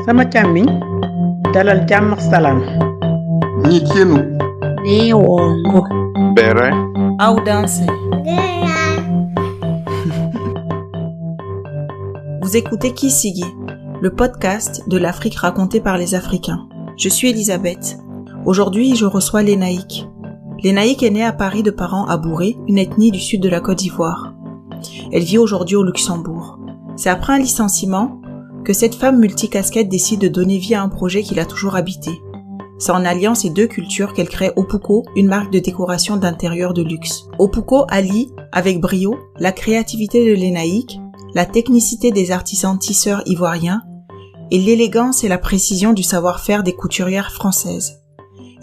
sama càmmiñ dalal jàmm ak salaam. Nikienu. Newongo. Bere. Audanse. Vous écoutez Kisigi, le podcast de l'Afrique racontée par les Africains. Je suis Elisabeth. Aujourd'hui, je reçois Lénaïque. Lénaïque est née à Paris de parents abourés, une ethnie du sud de la Côte d'Ivoire. Elle vit aujourd'hui au Luxembourg. C'est après un licenciement que cette femme multicasquette décide de donner vie à un projet qui l'a toujours habité. C'est en alliant ces deux cultures qu'elle crée Opuko, une marque de décoration d'intérieur de luxe. Opuko allie, avec brio, la créativité de Lénaïque, la technicité des artisans tisseurs ivoiriens et l'élégance et la précision du savoir-faire des couturières françaises.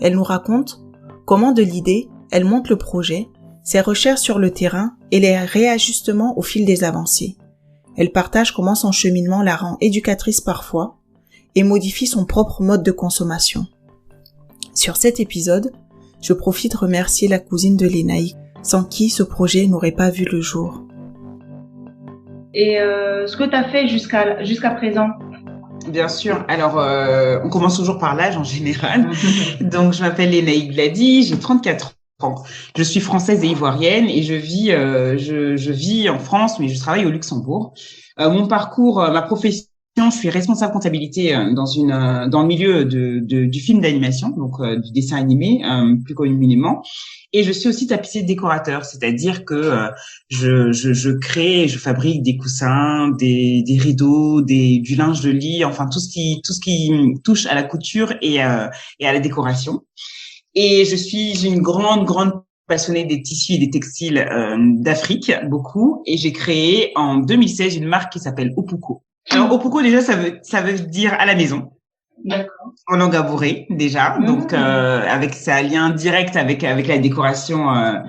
Elle nous raconte comment de l'idée, elle monte le projet, ses recherches sur le terrain et les réajustements au fil des avancées. Elle partage comment son cheminement la rend éducatrice parfois et modifie son propre mode de consommation. Sur cet épisode, je profite de remercier la cousine de Lénaïque, sans qui ce projet n'aurait pas vu le jour. Et ce que tu as fait jusqu'à présent? Bien sûr. Alors, on commence toujours par l'âge en général. Donc, je m'appelle Lénaïque Glady, j'ai 34 ans. Je suis française et ivoirienne et je vis en France, mais je travaille au Luxembourg. Mon parcours, ma profession, je suis responsable comptabilité dans le milieu du film d'animation, donc du dessin animé, plus communément. Et je suis aussi tapissier décorateur, c'est-à-dire que je crée et je fabrique des coussins, des rideaux, du linge de lit, enfin tout ce qui touche à la couture et à la décoration. Et j'ai une grande passionnée des tissus et des textiles d'Afrique, beaucoup. Et j'ai créé en 2016 une marque qui s'appelle Opuko. Alors Opuko déjà ça veut dire à la maison. D'accord. En langue abourée déjà, donc avec ça a lien direct avec la décoration en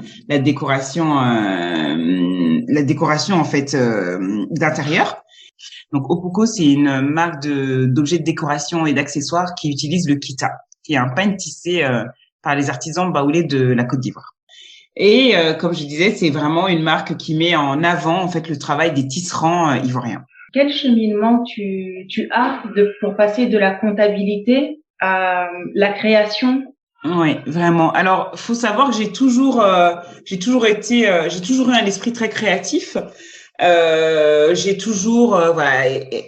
fait d'intérieur. Donc Opuko c'est une marque d'objets de décoration et d'accessoires qui utilise le kita, qui est un pain tissé par les artisans baoulés de la Côte d'Ivoire. Et comme je disais, c'est vraiment une marque qui met en avant en fait le travail des tisserands ivoiriens. Quel cheminement tu as pour passer de la comptabilité à la création? Oui, vraiment. Alors, faut savoir que j'ai toujours eu un esprit très créatif. J'ai toujours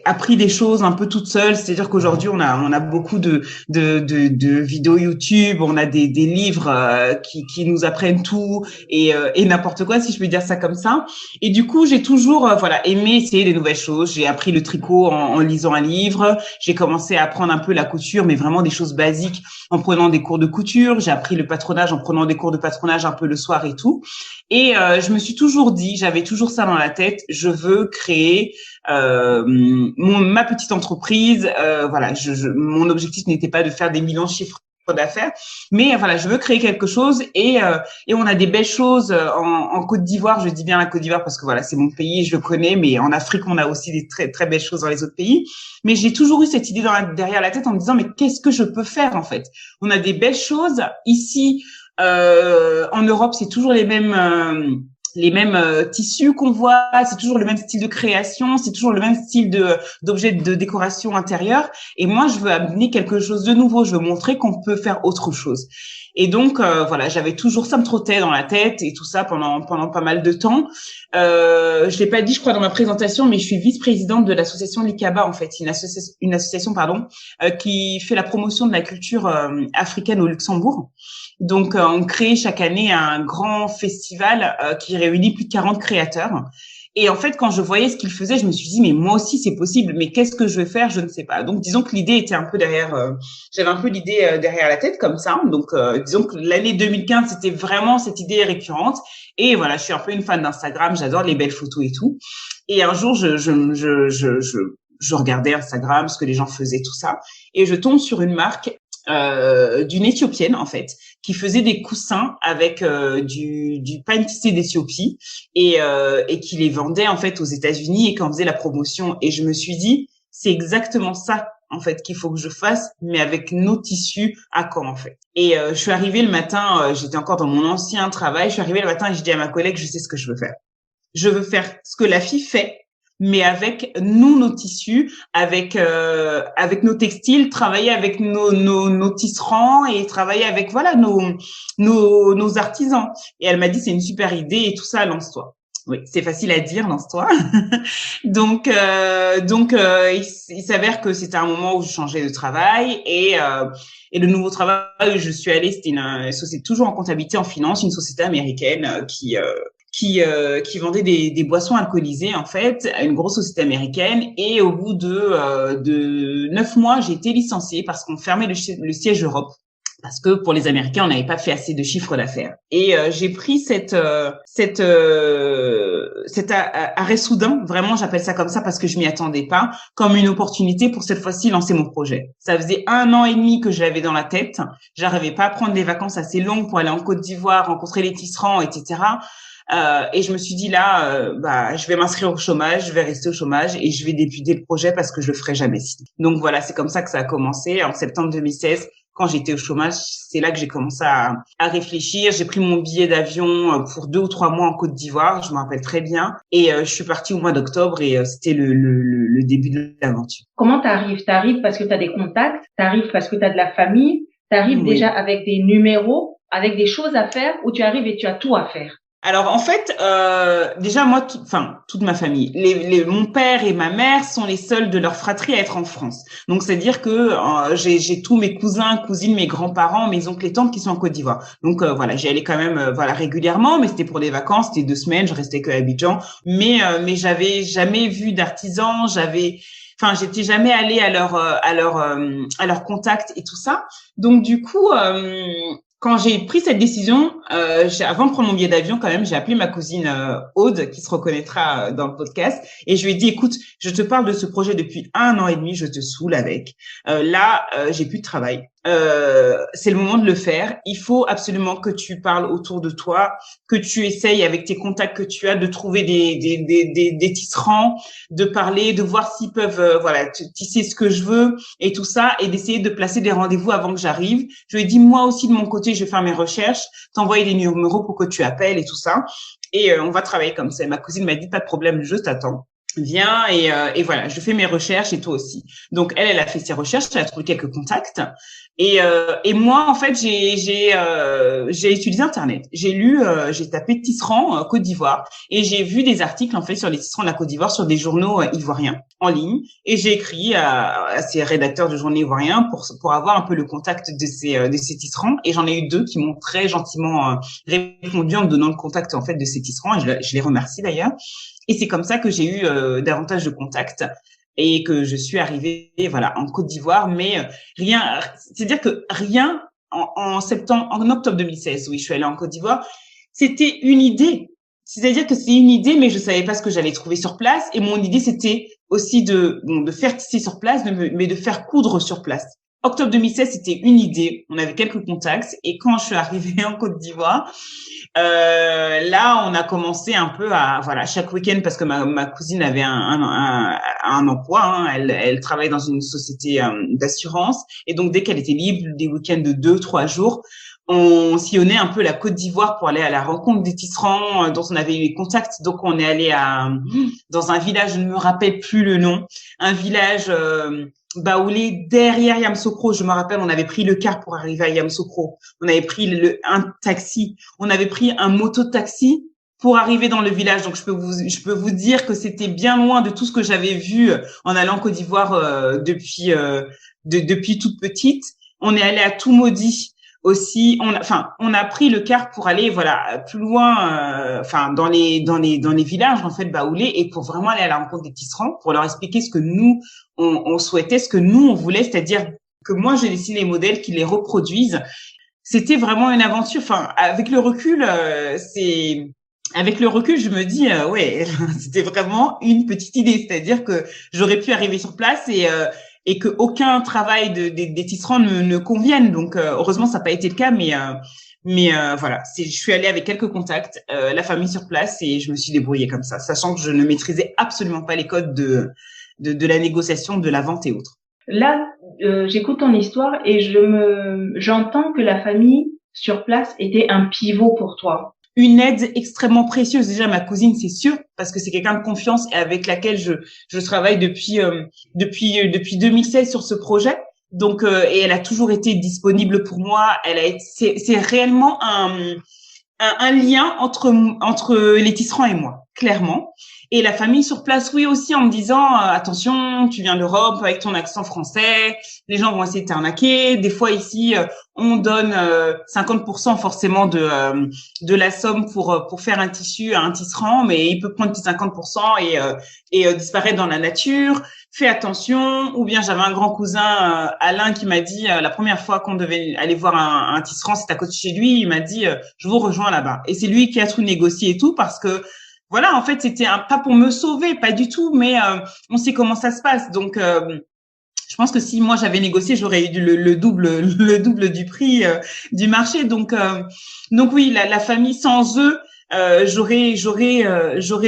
appris des choses un peu toute seule, c'est-à-dire qu'aujourd'hui on a beaucoup de vidéos YouTube, on a des livres qui nous apprennent tout et n'importe quoi, si je peux dire ça comme ça. Et du coup, j'ai toujours aimé essayer des nouvelles choses. J'ai appris le tricot en lisant un livre, j'ai commencé à apprendre un peu la couture, mais vraiment des choses basiques en prenant des cours de couture, j'ai appris le patronage en prenant des cours de patronage un peu le soir et tout. Et je me suis toujours dit, j'avais toujours ça dans la tête, je veux créer ma petite entreprise. Mon objectif n'était pas de faire des millions de chiffres d'affaires, mais je veux créer quelque chose et on a des belles choses en Côte d'Ivoire. Je dis bien la Côte d'Ivoire parce que c'est mon pays, je le connais, mais en Afrique on a aussi des très très belles choses dans les autres pays. Mais j'ai toujours eu cette idée derrière la tête en me disant mais qu'est-ce que je peux faire en fait? On a des belles choses ici. En Europe, c'est toujours les mêmes tissus qu'on voit, c'est toujours le même style de création, c'est toujours le même style d'objets de décoration intérieure. Et moi, je veux amener quelque chose de nouveau. Je veux montrer qu'on peut faire autre chose. Et donc, j'avais toujours ça me trottait dans la tête et tout ça pendant pas mal de temps. Je l'ai pas dit, je crois, dans ma présentation, mais je suis vice-présidente de l'association Likaba, en fait, une association, qui fait la promotion de la culture africaine au Luxembourg. Donc, on crée chaque année un grand festival qui réunit plus de 40 créateurs. Et en fait, quand je voyais ce qu'ils faisaient, je me suis dit, mais moi aussi, c'est possible. Mais qu'est-ce que je vais faire? Je ne sais pas. Donc, disons que l'idée était un peu j'avais un peu l'idée derrière la tête comme ça. Donc, disons que l'année 2015, c'était vraiment cette idée récurrente. Et je suis un peu une fan d'Instagram. J'adore les belles photos et tout. Et un jour, je regardais Instagram, ce que les gens faisaient, tout ça. Et je tombe sur une marque d'une Éthiopienne en fait qui faisait des coussins avec du pain tissé d'Éthiopie et qui les vendait en fait aux États-Unis et qui en faisait la promotion. Et je me suis dit c'est exactement ça en fait qu'il faut que je fasse, mais avec nos tissus à Caen en fait. Et je suis arrivée le matin, j'étais encore dans mon ancien travail, je suis arrivée le matin et je dis à ma collègue je sais ce que je veux faire. Je veux faire ce que la fille fait, mais avec nous, nos tissus, avec nos textiles, travailler avec nos tisserands et travailler avec nos artisans. Et elle m'a dit c'est une super idée et tout ça, lance-toi. Oui, c'est facile à dire, lance-toi. Donc, il s'avère que c'était un moment où je changeais de travail et le nouveau travail où je suis allée, c'était une société toujours en comptabilité, en finance, une société américaine qui vendait des boissons alcoolisées en fait, une grosse société américaine. Et au bout de 9 mois, j'ai été licenciée parce qu'on fermait le siège Europe. Parce que pour les Américains, on n'avait pas fait assez de chiffre d'affaires. Et j'ai pris cet arrêt soudain, vraiment, j'appelle ça comme ça parce que je m'y attendais pas, comme une opportunité pour cette fois-ci lancer mon projet. Ça faisait 1 an et demi que je l'avais dans la tête. J'arrivais pas à prendre des vacances assez longues pour aller en Côte d'Ivoire, rencontrer les tisserands, etc. Et je me suis dit là, je vais m'inscrire au chômage, je vais rester au chômage et je vais débuter le projet parce que je le ferai jamais sinon. Donc voilà, c'est comme ça que ça a commencé en septembre 2016. Quand j'étais au chômage, c'est là que j'ai commencé à réfléchir. J'ai pris mon billet d'avion pour 2 ou 3 mois en Côte d'Ivoire, je me rappelle très bien. Et je suis partie au mois d'octobre et c'était le début de l'aventure. Comment t'arrives? T'arrives parce que t'as des contacts, t'arrives parce que t'as de la famille, t'arrives déjà avec des numéros, avec des choses à faire, ou tu arrives et tu as tout à faire? Alors en fait, déjà moi, toute ma famille, mon père et ma mère sont les seuls de leur fratrie à être en France. Donc c'est-à-dire que j'ai tous mes cousins, cousines, mes grands-parents, mes oncles et tantes qui sont en Côte d'Ivoire. Donc voilà, j'y allais quand même régulièrement, mais c'était pour des vacances, c'était 2 semaines, je restais que à Abidjan. Mais j'avais jamais vu d'artisans, j'étais jamais allée à leur contact et tout ça. Donc du coup, quand j'ai pris cette décision, avant de prendre mon billet d'avion, quand même, j'ai appelé ma cousine Aude, qui se reconnaîtra dans le podcast, et je lui ai dit, écoute, je te parle de ce projet depuis 1 an et demi, je te saoule avec. J'ai plus de travail. C'est le moment de le faire. Il faut absolument que tu parles autour de toi, que tu essayes avec tes contacts que tu as de trouver des tisserands, de parler, de voir s'ils peuvent tisser ce que je veux et tout ça, et d'essayer de placer des rendez-vous avant que j'arrive. Je lui ai dit moi aussi de mon côté, je vais faire mes recherches, t'envoyer des numéros pour que tu appelles et tout ça, et on va travailler comme ça. Ma cousine m'a dit pas de problème, je t'attends. Viens et voilà, je fais mes recherches et toi aussi. Donc elle a fait ses recherches, elle a trouvé quelques contacts et moi en fait j'ai utilisé Internet. J'ai tapé tisserand Côte d'Ivoire et j'ai vu des articles en fait sur les tisserands de la Côte d'Ivoire sur des journaux ivoiriens en ligne et j'ai écrit à ces rédacteurs de journaux ivoiriens pour avoir un peu le contact de ces tisserands et j'en ai eu 2 qui m'ont très gentiment répondu en me donnant le contact en fait de ces tisserands et je les remercie d'ailleurs. Et c'est comme ça que j'ai eu davantage de contacts et que je suis arrivée en Côte d'Ivoire, mais c'est-à-dire que rien en octobre 2016, oui, je suis allée en Côte d'Ivoire, c'était une idée. C'est-à-dire que c'est une idée, mais je savais pas ce que j'allais trouver sur place. Et mon idée, c'était aussi de faire tisser sur place, mais de faire coudre sur place. Octobre 2016, c'était une idée. On avait quelques contacts. Et quand je suis arrivée en Côte d'Ivoire, là, on a commencé un peu chaque week-end parce que ma cousine avait un emploi. Hein, elle travaille dans une société d'assurance. Et donc, dès qu'elle était libre, des week-ends de 2-3 jours, on sillonnait un peu la Côte d'Ivoire pour aller à la rencontre des tisserands dont on avait eu les contacts. Donc, on est allé dans un village, je ne me rappelle plus le nom, un village baoulé derrière Yamoussoukro. Je me rappelle, on avait pris le car pour arriver à Yamoussoukro. On avait pris un taxi. On avait pris un moto-taxi pour arriver dans le village. Donc, je peux vous dire que c'était bien loin de tout ce que j'avais vu en allant en Côte d'Ivoire depuis toute petite. On est allé à Toumaudi aussi. On a pris le car pour aller plus loin, dans les villages en fait baoulés et pour vraiment aller à la rencontre des tisserands, pour leur expliquer ce que nous on souhaitait, ce que nous on voulait, c'est-à-dire que moi j'ai dessiné les modèles qui les reproduisent. C'était vraiment une aventure. Avec le recul, je me dis c'était vraiment une petite idée, c'est-à-dire que j'aurais pu arriver sur place et que aucun travail des tisserands ne convienne. Donc heureusement ça n'a pas été le cas, mais je suis allée avec quelques contacts, la famille sur place et je me suis débrouillée comme ça, sachant que je ne maîtrisais absolument pas les codes de la négociation, de la vente et autres. Là, j'écoute ton histoire et j'entends que la famille sur place était un pivot pour toi. une aide extrêmement précieuse. Déjà, ma cousine, c'est sûr, parce que c'est quelqu'un de confiance et avec laquelle je travaille depuis 2016 sur ce projet. Donc, et elle a toujours été disponible pour moi. C'est réellement un lien entre les tisserands et moi, clairement. Et la famille sur place, oui, aussi, en me disant, attention, tu viens d'Europe avec ton accent français, les gens vont essayer de t'arnaquer. Des fois, ici, on donne 50% forcément de la somme pour faire un tissu à un tisserand, mais il peut prendre 50% et disparaître dans la nature. Fais attention. Ou bien j'avais un grand cousin, Alain, qui m'a dit, la première fois qu'on devait aller voir un tisserand, c'était à côté de chez lui, il m'a dit, je vous rejoins là-bas. Et c'est lui qui a tout négocié et tout, parce que voilà, en fait, c'était pas pour me sauver, pas du tout, mais on sait comment ça se passe. Donc, je pense que si moi j'avais négocié, j'aurais eu le double du prix du marché. Donc oui, la famille, sans eux, j'aurais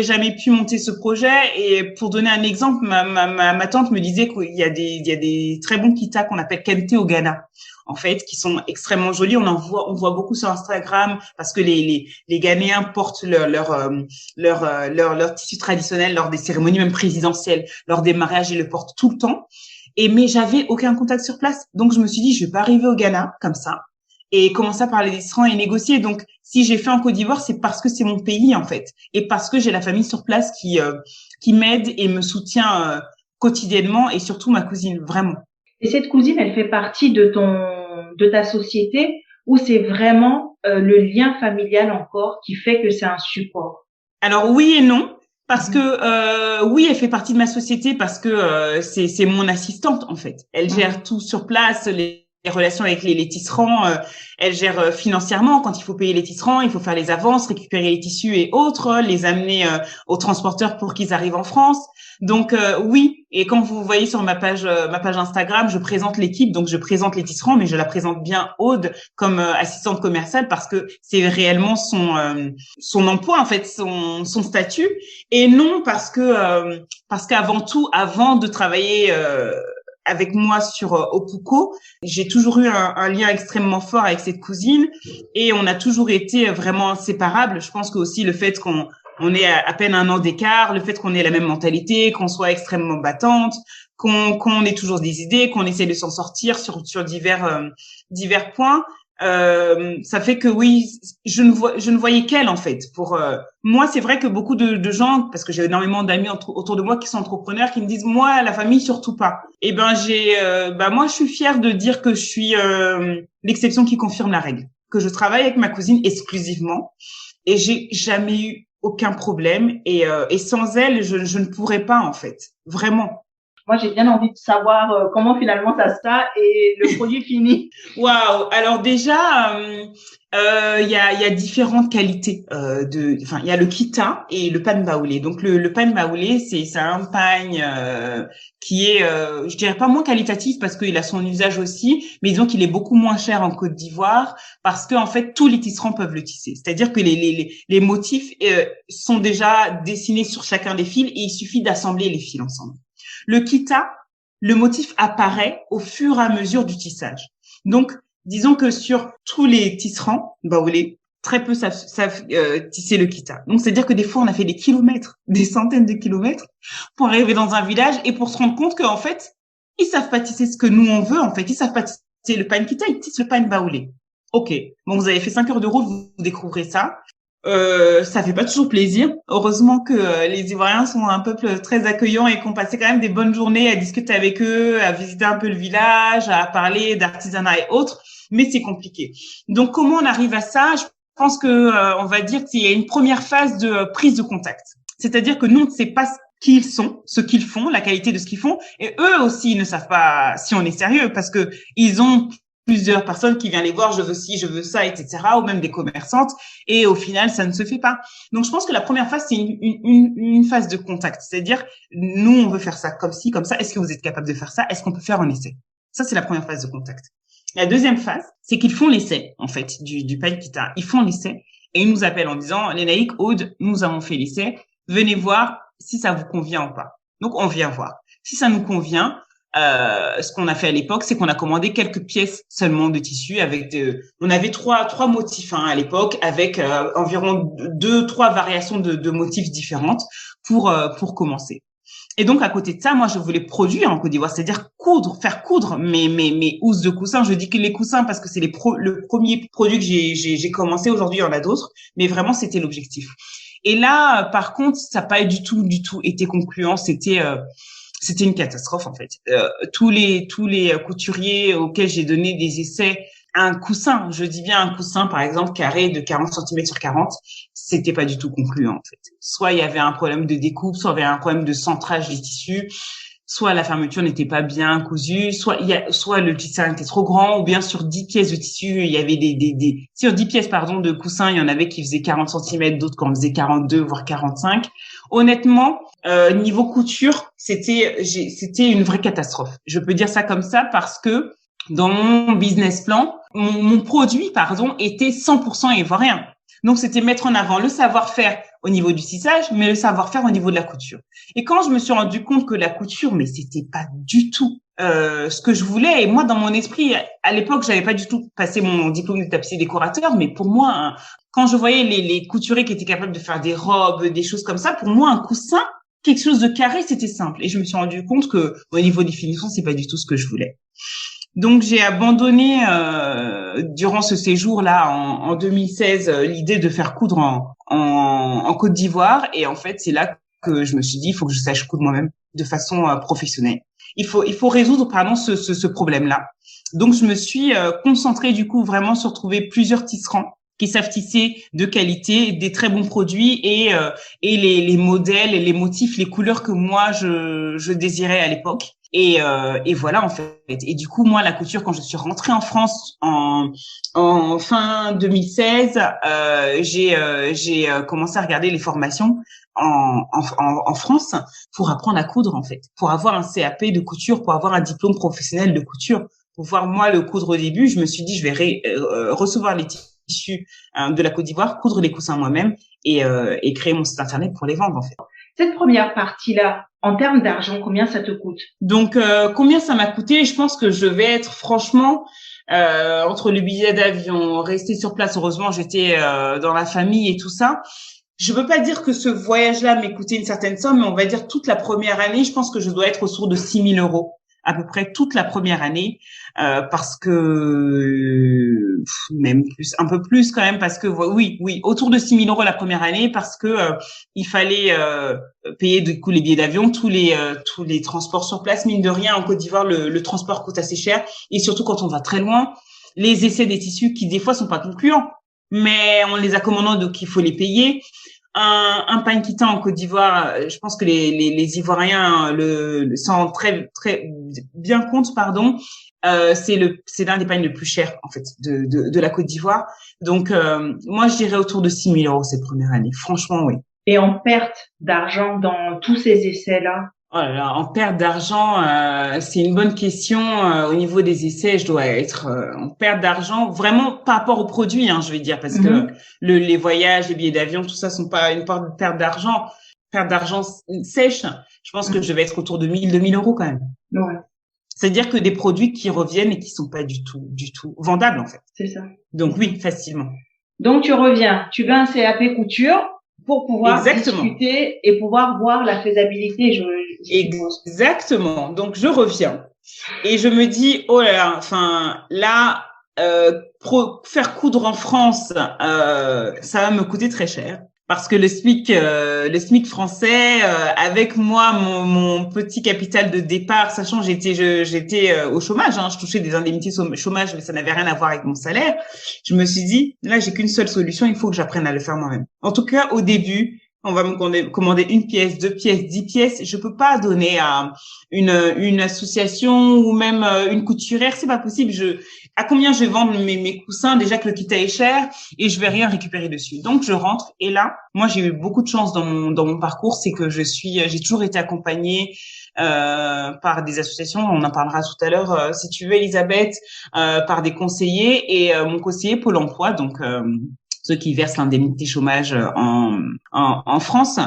jamais pu monter ce projet. Et pour donner un exemple, ma tante me disait qu'il y a des très bons kitas qu'on appelle kente au Ghana, en fait, qui sont extrêmement jolis. On voit beaucoup sur Instagram parce que les Ghanéens portent leur tissu traditionnel lors des cérémonies même présidentielles, lors des mariages, ils le portent tout le temps. Mais j'avais aucun contact sur place, donc je me suis dit je vais pas arriver au Ghana comme ça et commencer à parler des tisserands et négocier. Donc si j'ai fait en Côte d'Ivoire, c'est parce que c'est mon pays en fait, et parce que j'ai la famille sur place qui m'aide et me soutient quotidiennement, et surtout ma cousine, vraiment. Et cette cousine, elle fait partie de ta société, ou c'est vraiment le lien familial encore qui fait que c'est un support? Alors oui et non, parce que oui, elle fait partie de ma société parce que c'est mon assistante en fait. Elle gère tout sur place, les relations avec les tisserands, elle gère financièrement quand il faut payer les tisserands, il faut faire les avances, récupérer les tissus et autres, les amener aux transporteurs pour qu'ils arrivent en France. Donc oui, et quand vous voyez sur ma page Instagram, je présente l'équipe, donc je présente les tisserands, mais je la présente bien Aude comme assistante commerciale parce que c'est réellement son emploi en fait, son statut, et non parce qu'avant tout, avant de travailler avec moi sur Opuko, j'ai toujours eu un lien extrêmement fort avec cette cousine, et on a toujours été vraiment inséparables. Je pense que aussi le fait qu'on ait à peine un an d'écart, le fait qu'on ait la même mentalité, qu'on soit extrêmement battante, qu'on ait toujours des idées, qu'on essaie de s'en sortir sur divers points, ça fait que oui, je ne voyais qu'elle en fait. Pour moi, c'est vrai que beaucoup de gens, parce que j'ai énormément d'amis autour de moi qui sont entrepreneurs, qui me disent moi la famille surtout pas. Et ben moi je suis fière de dire que je suis l'exception qui confirme la règle, que je travaille avec ma cousine exclusivement, et j'ai jamais eu aucun problème, et sans elle je ne pourrais pas en fait, vraiment. Moi, j'ai bien envie de savoir comment finalement ça se passe et le produit fini. Waouh! Alors déjà, il y a différentes qualités il y a le kita et le pan baoulé. Donc le pan baoulé, c'est un pagne qui est, je dirais pas moins qualitatif parce qu'il a son usage aussi, mais disons qu'il est beaucoup moins cher en Côte d'Ivoire parce que en fait tous les tisserands peuvent le tisser. C'est-à-dire que les motifs sont déjà dessinés sur chacun des fils, et il suffit d'assembler les fils ensemble. Le kita, le motif apparaît au fur et à mesure du tissage. Donc, disons que sur tous les tisserands baoulés, très peu savent tisser le kita. Donc, c'est-à-dire que des fois, on a fait des kilomètres, des centaines de kilomètres pour arriver dans un village et pour se rendre compte qu'en fait, ils savent pas tisser ce que nous, on veut. En fait, ils savent pas tisser le pan kita, ils tissent le pan baoulé. Ok, bon, vous avez fait 5 heures de route, vous découvrez ça. Ça fait pas toujours plaisir. Heureusement que les Ivoiriens sont un peuple très accueillant et qu'on passait quand même des bonnes journées à discuter avec eux, à visiter un peu le village, à parler d'artisanat et autres, mais c'est compliqué. Donc comment on arrive à ça? Je pense que on va dire qu'il y a une première phase de prise de contact. C'est-à-dire que nous on ne sait pas qui ils sont, ce qu'ils font, la qualité de ce qu'ils font, et eux aussi ils ne savent pas si on est sérieux parce que ils ont plusieurs personnes qui viennent les voir, je veux ci, je veux ça, etc., ou même des commerçantes, et au final, ça ne se fait pas. Donc, je pense que la première phase, c'est une phase de contact, c'est-à-dire, nous, on veut faire ça comme ci, comme ça, est-ce que vous êtes capable de faire ça, est-ce qu'on peut faire un essai? Ça, c'est la première phase de contact. La deuxième phase, c'est qu'ils font l'essai, en fait, du pan kita. Ils font l'essai, et ils nous appellent en disant, Lénaïque, Aude, nous avons fait l'essai, venez voir si ça vous convient ou pas. Donc, on vient voir. Si ça nous convient, ce qu'on a fait à l'époque, c'est qu'on a commandé quelques pièces seulement de tissu on avait trois motifs à l'époque avec environ 2-3 variations de motifs différentes pour commencer. Et donc à côté de ça, moi je voulais produire en Côte d'Ivoire, c'est-à-dire faire coudre mes housses de coussins. Je dis que les coussins parce que c'est le premier produit que j'ai commencé. Aujourd'hui, il y en a d'autres, mais vraiment c'était l'objectif. Et là, par contre, ça n'a pas du tout été concluant. C'était une catastrophe en fait. Tous les couturiers auxquels j'ai donné des essais, un coussin, je dis bien un coussin par exemple carré de 40 cm sur 40, c'était pas du tout concluant en fait. Soit il y avait un problème de découpe, soit il y avait un problème de centrage des tissus, soit la fermeture n'était pas bien cousue, soit le tissu était trop grand, ou bien sur 10 pièces de tissu, il y avait sur 10 pièces de coussin, il y en avait qui faisaient 40 cm, d'autres qui en faisaient 42 voire 45. Honnêtement, niveau couture, c'était une vraie catastrophe. Je peux dire ça comme ça parce que dans mon business plan, mon produit, était 100% ivoirien. Donc, c'était mettre en avant le savoir-faire au niveau du tissage, mais le savoir-faire au niveau de la couture. Et quand je me suis rendu compte que la couture, mais c'était pas du tout ce que je voulais. Et moi, dans mon esprit, à l'époque, j'avais pas du tout passé mon diplôme de tapissier décorateur, mais pour moi, quand je voyais les couturiers qui étaient capables de faire des robes, des choses comme ça, pour moi, un coussin, quelque chose de carré, c'était simple. Et je me suis rendu compte que au niveau des finitions, c'est pas du tout ce que je voulais. Donc j'ai abandonné durant ce séjour-là en 2016 l'idée de faire coudre en Côte d'Ivoire, et en fait c'est là que je me suis dit il faut que je sache coudre moi-même de façon professionnelle. Il faut résoudre ce problème-là. Donc je me suis concentrée du coup vraiment sur trouver plusieurs tisserands qui savent tisser de qualité, des très bons produits et les modèles, les motifs, les couleurs que moi je désirais à l'époque. Et voilà en fait. Et du coup moi la couture, quand je suis rentrée en France en fin 2016, j'ai commencé à regarder les formations en France pour apprendre à coudre en fait, pour avoir un CAP de couture, pour avoir un diplôme professionnel de couture, pour voir moi le coudre au début. Je me suis dit je vais recevoir les tissus de la Côte d'Ivoire, coudre les coussins moi-même et créer mon site internet pour les vendre en fait. Cette première partie-là, en termes d'argent, combien ça te coûte? Donc, combien ça m'a coûté? Je pense que je vais être franchement entre le billet d'avion, rester sur place. Heureusement, j'étais dans la famille et tout ça. Je veux pas dire que ce voyage-là m'ait coûté une certaine somme, mais on va dire toute la première année, je pense que je dois être autour de 6 000 € à peu près toute la première année, parce que même plus, un peu plus quand même, parce que oui, autour de 6 000 € la première année, parce que il fallait payer du coup les billets d'avion, tous les transports sur place. Mine de rien, en Côte d'Ivoire, le transport coûte assez cher, et surtout quand on va très loin, les essais des tissus qui des fois sont pas concluants, mais on les a commandés, donc il faut les payer. Un pain quitant en Côte d'Ivoire, je pense que les Ivoiriens s'en rendent très très bien compte, c'est l'un des pains les plus chers en fait de la Côte d'Ivoire. Donc moi je dirais autour de 6 000 € cette première année, franchement oui. Et en perte d'argent dans tous ces essais-là? Oh là là, en perte d'argent, c'est une bonne question. Au niveau des essais, je dois être en perte d'argent, vraiment par rapport aux produits, je vais dire, parce que les voyages, les billets d'avion, tout ça sont pas une perte d'argent. Perte d'argent sèche, je pense que je vais être autour de 1 000, 2 000 € quand même. Ouais. C'est-à-dire que des produits qui reviennent et qui sont pas du tout vendables en fait. C'est ça. Donc oui, facilement. Donc tu reviens, tu veux un CAP couture pour pouvoir discuter et pouvoir voir la faisabilité. Exactement. Donc je reviens et je me dis oh là là, faire coudre en France, ça va me coûter très cher. Parce que le SMIC français, avec moi, mon petit capital de départ, sachant j'étais au chômage, je touchais des indemnités chômage, mais ça n'avait rien à voir avec mon salaire. Je me suis dit, là, j'ai qu'une seule solution, il faut que j'apprenne à le faire moi-même. En tout cas, au début, on va me commander 1 pièce, 2 pièces, 10 pièces. Je peux pas donner à une association ou même une couturière, c'est pas possible. À combien je vais vendre mes coussins? Déjà que le kit est cher et je vais rien récupérer dessus. Donc je rentre et là, moi j'ai eu beaucoup de chance dans mon parcours, c'est que j'ai toujours été accompagnée par des associations. On en parlera tout à l'heure, si tu veux, Elisabeth, par des conseillers et mon conseiller Pôle Emploi. Donc ceux qui versent l'indemnité chômage en France.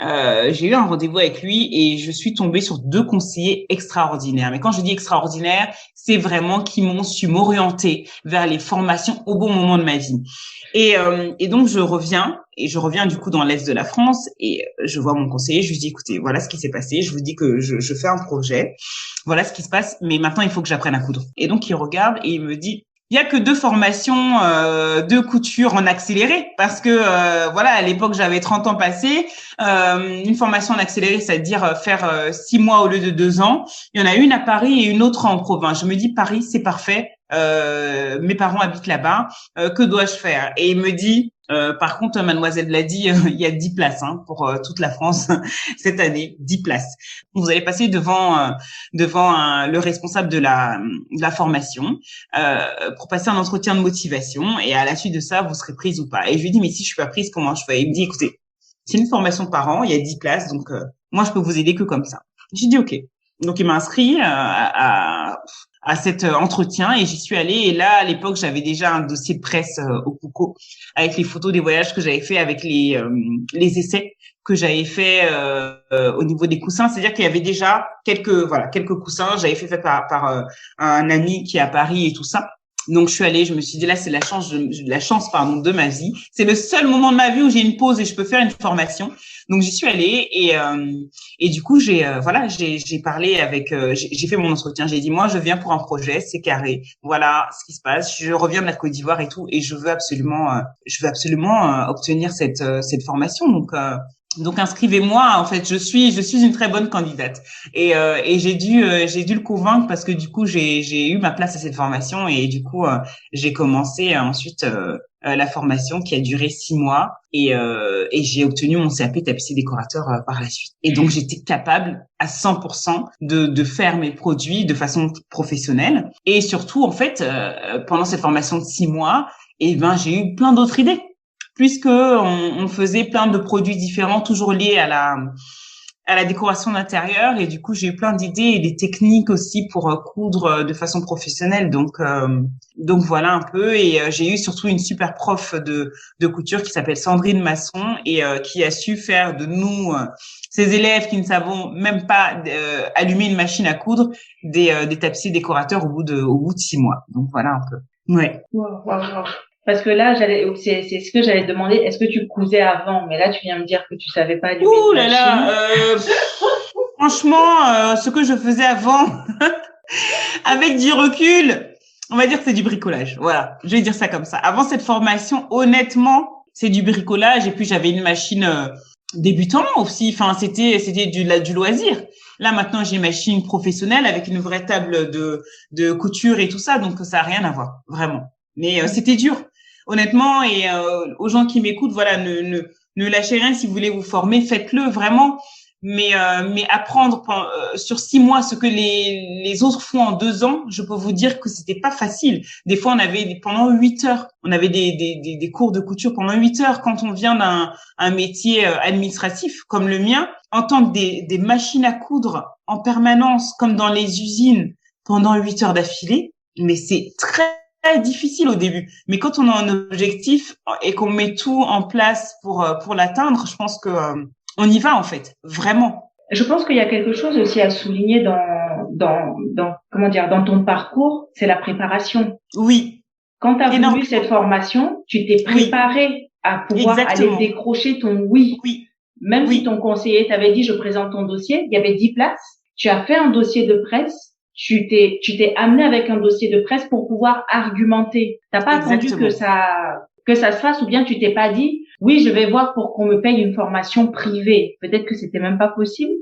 J'ai eu un rendez-vous avec lui et je suis tombée sur 2 conseillers extraordinaires. Mais quand je dis extraordinaire, c'est vraiment qui m'ont su m'orienter vers les formations au bon moment de ma vie. Et donc je reviens du coup dans l'est de la France et je vois mon conseiller, je lui dis écoutez, voilà ce qui s'est passé, je vous dis que je fais un projet, voilà ce qui se passe, mais maintenant il faut que j'apprenne à coudre. Et donc il regarde et il me dit il y a que 2 formations de couture en accéléré parce que voilà, à l'époque j'avais 30 ans passés, une formation en accéléré, c'est-à-dire faire 6 mois au lieu de 2 ans. Il y en a une à Paris et une autre en province. Je me dis Paris, c'est parfait. Mes parents habitent là-bas, que dois-je faire? Et il me dit par contre, mademoiselle l'a dit, il y a 10 places pour toute la France cette année, 10 places. Vous allez passer devant le responsable de la formation pour passer un entretien de motivation et à la suite de ça, vous serez prise ou pas. Et je lui dis mais si je suis pas prise, comment je fais? Il me dit écoutez, c'est une formation par an, il y a 10 places donc moi je peux vous aider que comme ça. J'ai dit OK. Donc il m'a inscrit à cet entretien et j'y suis allée. Et là, à l'époque, j'avais déjà un dossier de presse au Pouco avec les photos des voyages que j'avais fait, avec les essais que j'avais fait au niveau des coussins. C'est-à-dire qu'il y avait déjà quelques coussins. J'avais fait par un ami qui est à Paris et tout ça. Donc je suis allée, je me suis dit là c'est la chance de ma vie. C'est le seul moment de ma vie où j'ai une pause et je peux faire une formation. Donc j'y suis allée et du coup j'ai parlé avec j'ai fait mon entretien, j'ai dit moi je viens pour un projet, c'est carré. Voilà ce qui se passe, je reviens de la Côte d'Ivoire et tout et je veux absolument obtenir cette formation. Donc inscrivez-moi. En fait, je suis une très bonne candidate et j'ai dû le convaincre parce que du coup j'ai eu ma place à cette formation et du coup j'ai commencé ensuite la formation qui a duré 6 mois et j'ai obtenu mon CAP tapissier décorateur par la suite. Et donc j'étais capable à 100% de faire mes produits de façon professionnelle et surtout en fait pendant cette formation de 6 mois, j'ai eu plein d'autres idées. Puisque on faisait plein de produits différents, toujours liés à la décoration d'intérieur, et du coup j'ai eu plein d'idées et des techniques aussi pour coudre de façon professionnelle. Donc voilà un peu. Et j'ai eu surtout une super prof de couture qui s'appelle Sandrine Masson et qui a su faire de nous ces élèves qui ne savons même pas allumer une machine à coudre des tapissiers décorateurs au bout de 6 mois. Donc voilà un peu. Ouais. Wow. Parce que là, c'est ce que j'allais te demander. Est-ce que tu cousais avant? Mais là, tu viens me dire que tu savais pas allumer une machine. Franchement, ce que je faisais avant, avec du recul, on va dire que c'est du bricolage. Voilà, je vais dire ça comme ça. Avant cette formation, honnêtement, c'est du bricolage. Et puis j'avais une machine débutant aussi. Enfin, c'était du loisir. Là maintenant, j'ai une machine professionnelle avec une vraie table de couture et tout ça. Donc ça a rien à voir, vraiment. Mais c'était dur. Honnêtement, et aux gens qui m'écoutent, voilà, ne lâchez rien. Si vous voulez vous former, faites-le vraiment. Mais apprendre sur 6 mois ce que les autres font en 2 ans, je peux vous dire que c'était pas facile. Des fois, on avait pendant 8 heures, on avait des cours de couture pendant 8 heures. Quand on vient d'un métier administratif comme le mien, entendre des machines à coudre en permanence, comme dans les usines, pendant 8 heures d'affilée, mais c'est très difficile au début, mais quand on a un objectif et qu'on met tout en place pour l'atteindre, je pense que on y va en fait, vraiment. Je pense qu'il y a quelque chose aussi à souligner dans ton parcours, c'est la préparation. Oui. Quand tu as voulu cette formation, tu t'es préparé à pouvoir aller décrocher ton oui. Oui. Même si ton conseiller t'avait dit je présente ton dossier, il y avait 10 places, tu as fait un dossier de presse. Tu t'es amené avec un dossier de presse pour pouvoir argumenter. T'as pas attendu que ça se fasse, ou bien tu t'es pas dit oui, je vais voir pour qu'on me paye une formation privée. Peut-être que c'était même pas possible,